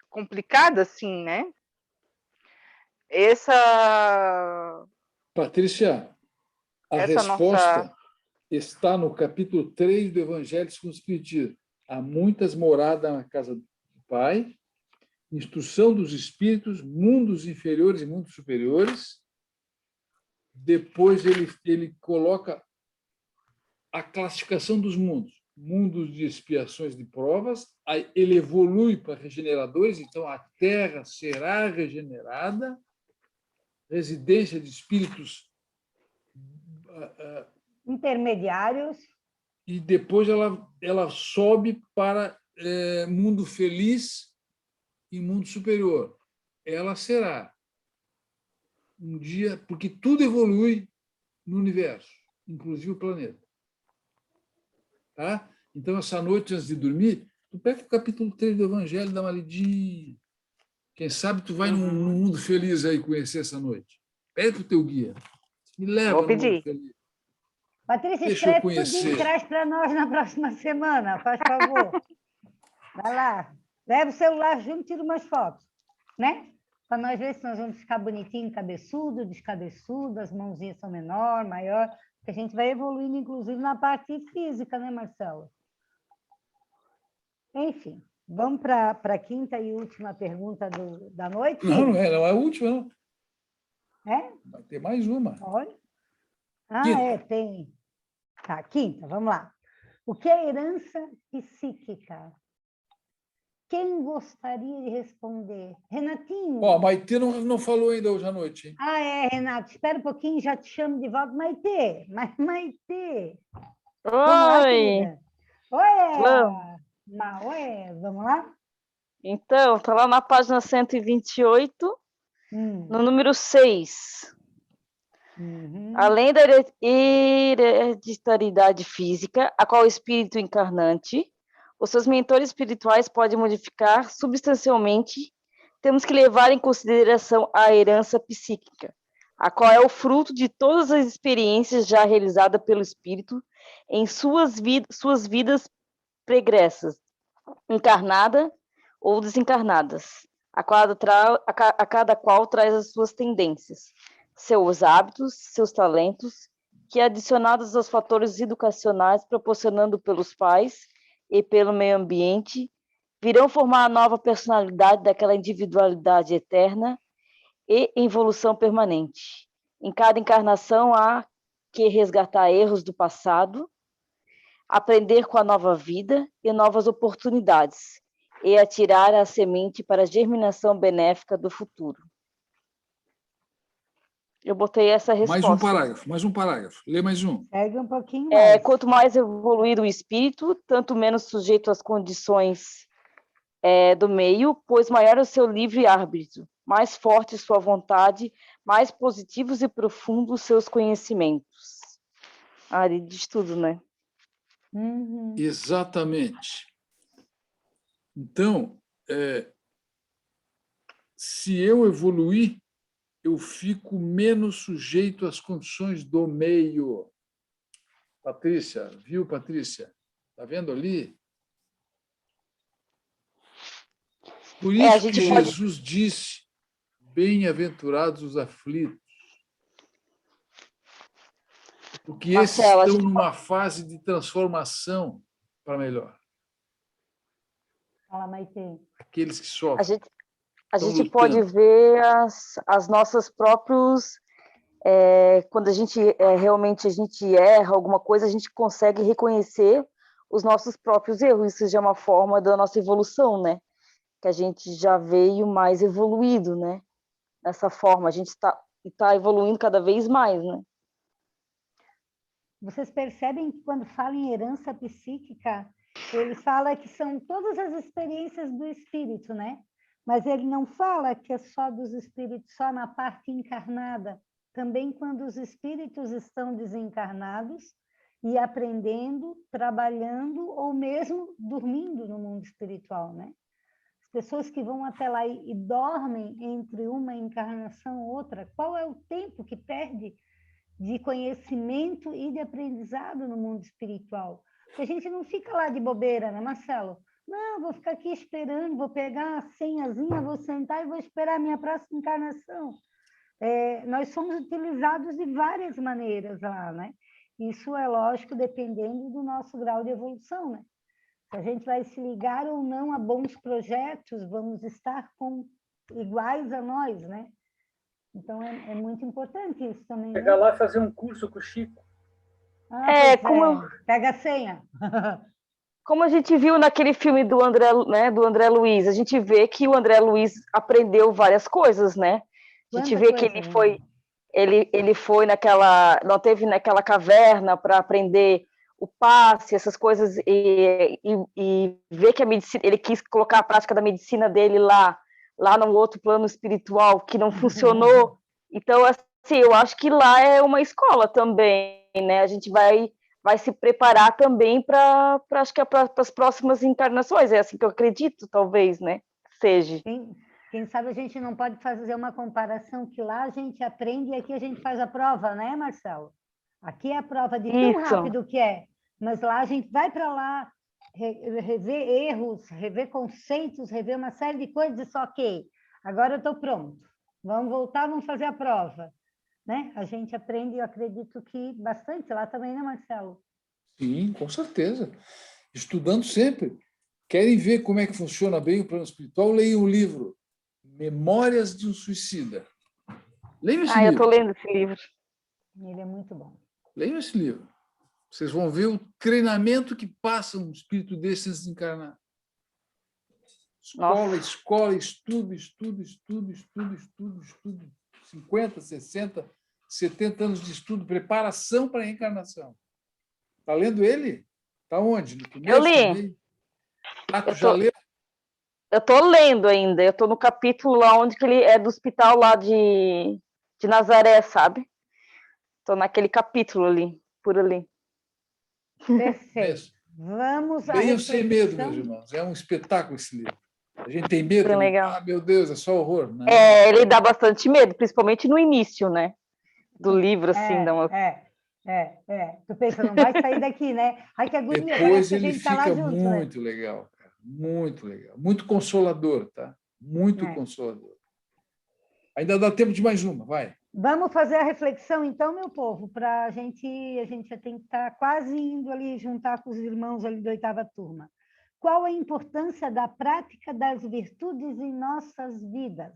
complicada, assim, né? Patrícia, a resposta está no capítulo 3 do Evangelho segundo o Espiritismo. Há muitas moradas na casa do Pai, instrução dos espíritos, mundos inferiores e mundos superiores. Depois ele coloca a classificação dos mundos. Mundos de expiações de provas, aí ele evolui para regeneradores, então a Terra será regenerada, residência de espíritos intermediários, e depois ela sobe para mundo feliz e mundo superior. Ela será um dia, porque tudo evolui no universo, inclusive o planeta. Tá? Então, essa noite, antes de dormir, tu pega o capítulo 3 do Evangelho, dá uma lidinha. Quem sabe tu vai num mundo feliz aí conhecer essa noite. Pede para o teu guia. Me leva Vou no mundo pedir. feliz. Patrícia, Deixa eu escreve tudinho e conhecer. traz para nós na próxima semana, faz favor. Vai lá. Leva o celular junto e tira umas fotos, né? Para nós ver se nós vamos ficar bonitinho, cabeçudo, descabeçudo, as mãozinhas são menor, maior, que a gente vai evoluindo, inclusive, na parte física, né, Marcelo? Enfim, vamos para a quinta e última pergunta da noite? Não é a última, não. É? Vai ter mais uma. Olha. Ah, Quinta. tem. Tá, quinta, vamos lá. O que é herança psíquica? Quem gostaria de responder? Renatinho? Ó, a Maitê não falou ainda hoje à noite, hein? Renato, espera um pouquinho, já te chamo de volta. Maitê, Maitê. Oi! Vamos lá, querida? Vamos. Oi, vamos lá? Então, está lá na página 128, no número 6. Além da hereditariedade física, a qual o espírito encarnante, os seus mentores espirituais podem modificar substancialmente, temos que levar em consideração a herança psíquica, a qual é o fruto de todas as experiências já realizadas pelo espírito em suas vidas pregressas, encarnada ou desencarnadas, a cada qual traz as suas tendências, seus hábitos, seus talentos, que adicionados aos fatores educacionais proporcionando pelos pais e pelo meio ambiente, virão formar a nova personalidade daquela individualidade eterna e evolução permanente. Em cada encarnação há que resgatar erros do passado, aprender com a nova vida e novas oportunidades, e atirar a semente para a germinação benéfica do futuro. Eu botei essa resposta. Mais um parágrafo. Lê mais um. Segue um pouquinho mais. Quanto mais evoluído o espírito, tanto menos sujeito às condições do meio, pois maior é o seu livre-arbítrio, mais forte sua vontade, mais positivos e profundos seus conhecimentos. Ele diz tudo, né? Exatamente. Então, se eu evoluir, eu fico menos sujeito às condições do meio. Patrícia, viu, Patrícia? Está vendo ali? Por isso que Jesus disse, bem-aventurados os aflitos. Porque esses estão numa fase de transformação para melhor. Fala, Maitê. Aqueles que sofrem. A gente pode ver as nossas próprias... quando a gente realmente erra alguma coisa, a gente consegue reconhecer os nossos próprios erros. Isso já é uma forma da nossa evolução, né? Que a gente já veio mais evoluído, né? Dessa forma, a gente está evoluindo cada vez mais, né? Vocês percebem que quando fala em herança psíquica, ele fala que são todas as experiências do espírito, né? Mas ele não fala que é só dos espíritos, só na parte encarnada. Também quando os espíritos estão desencarnados e aprendendo, trabalhando ou mesmo dormindo no mundo espiritual, né? As pessoas que vão até lá e dormem entre uma encarnação e outra, qual é o tempo que perde de conhecimento e de aprendizado no mundo espiritual? Porque a gente não fica lá de bobeira, né, Marcelo? Não, vou ficar aqui esperando, vou pegar a senhazinha, vou sentar e vou esperar a minha próxima encarnação. Nós somos utilizados de várias maneiras lá, né? Isso é lógico, dependendo do nosso grau de evolução, né? Se a gente vai se ligar ou não a bons projetos, vamos estar iguais a nós, né? Então, é muito importante isso também. Pegar lá e fazer um curso com o Chico. Pega a senha. Como a gente viu naquele filme do André, né, do André Luiz, a gente vê que o André Luiz aprendeu várias coisas, né? A gente vê que ele foi naquela, não teve naquela caverna para aprender o passe, essas coisas, e ver que a medicina, ele quis colocar a prática da medicina dele lá no outro plano espiritual, que não funcionou, Então, assim, eu acho que lá é uma escola também, né? A gente vai se preparar também para acho que é para as próximas encarnações. É assim que eu acredito, talvez, né? Seja. Quem sabe a gente não pode fazer uma comparação que lá a gente aprende e aqui a gente faz a prova, né, Marcelo? Aqui é a prova de tão rápido que é, mas lá a gente vai para lá rever erros, rever conceitos, rever uma série de coisas e só ok, agora eu estou pronto. Vamos voltar, vamos fazer a prova. Né? A gente aprende, eu acredito que bastante lá também, né, Marcelo? Sim, com certeza. Estudando sempre. Querem ver como é que funciona bem o plano espiritual? Leiam o livro Memórias de um Suicida. Leiam esse livro. Eu estou lendo esse livro. Ele é muito bom. Leiam esse livro. Vocês vão ver o treinamento que passa um espírito desse antes de encarnar. Escola, estudo. 50, 60, 70 anos de estudo, preparação para a reencarnação. Está lendo ele? Está onde? No começo, eu li. Tu já leu? Eu estou lendo ainda. Eu estou no capítulo lá onde que ele é do hospital lá de Nazaré, sabe? Estou naquele capítulo ali, por ali. Perfeito. Vamos à Leiam sem medo, meus irmãos. É um espetáculo esse livro. A gente tem medo. Legal. Meu Deus, é só horror. Não. Ele dá bastante medo, principalmente no início, né? Do livro, assim. Tu pensa, não vai sair daqui, né? Ai, que agonia. Depois ele a gente fica tá lá junto, muito legal, cara. Muito legal. Muito consolador, tá? Muito consolador. Ainda dá tempo de mais uma, vai. Vamos fazer a reflexão, então, meu povo, para a gente já tem que estar quase indo ali juntar com os irmãos ali da 8ª turma. Qual a importância da prática das virtudes em nossas vidas?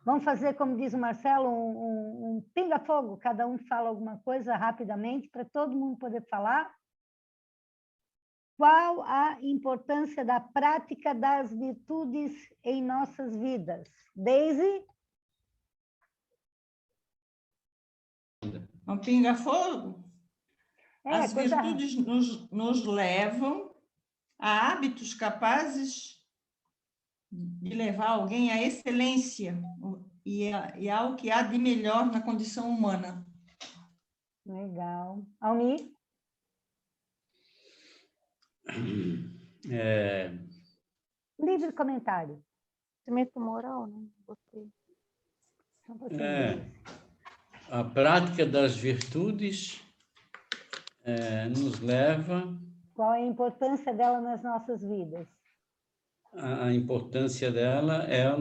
Vamos fazer, como diz o Marcelo, um pinga-fogo, cada um fala alguma coisa rapidamente, para todo mundo poder falar. Qual a importância da prática das virtudes em nossas vidas? Deise? Um pinga-fogo? As virtudes nos levam a hábitos capazes de levar alguém à excelência e ao que há de melhor na condição humana. Legal. Almir? Livre comentário. Conhecimento moral, né? Gostei. A prática das virtudes nos leva... Qual é a importância dela nas nossas vidas? A importância dela é o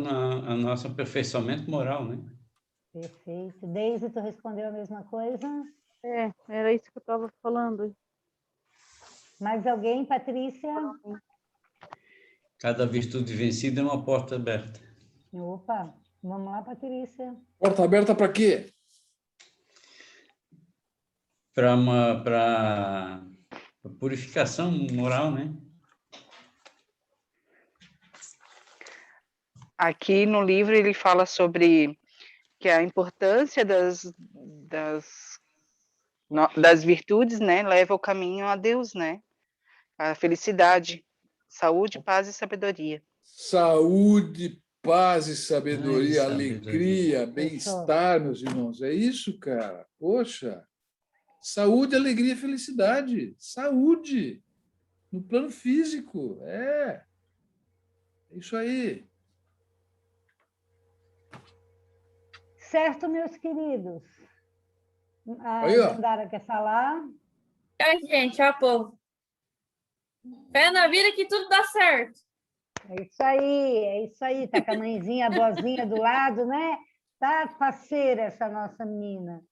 nosso aperfeiçoamento moral, né? Perfeito. Deise, tu respondeu a mesma coisa? Era isso que eu estava falando. Mais alguém, Patrícia? Cada virtude vencida é uma porta aberta. Opa, vamos lá, Patrícia. Porta aberta para quê? Para purificação moral, né? Aqui no livro ele fala sobre que a importância das virtudes, né, leva o caminho a Deus, né? A felicidade, saúde, paz e sabedoria. Saúde, paz e sabedoria, alegria, bem-estar, meus irmãos. É isso, cara. Poxa. Saúde, alegria e felicidade. Saúde. No plano físico. É isso aí. Certo, meus queridos. A Dandara quer falar? Gente, povo. Fé na vida que tudo dá certo. É isso aí. Tá com a mãezinha, a boazinha do lado, né? Tá faceira essa nossa menina.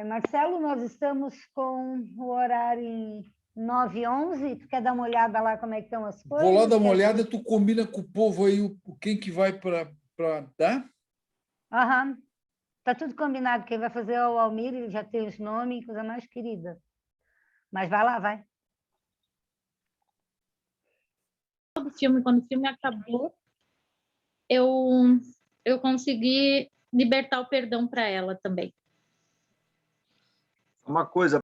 Marcelo, nós estamos com o horário em 9h11. Tu quer dar uma olhada lá como é que estão as coisas? Vou lá dar uma olhada, tu combina com o povo aí quem que vai para dar? Aham. Tá tudo combinado. Quem vai fazer é o Almir, ele já tem os nomes, coisa mais querida. Mas vai lá, vai. Quando o filme acabou, eu consegui libertar o perdão para ela também. Uma coisa,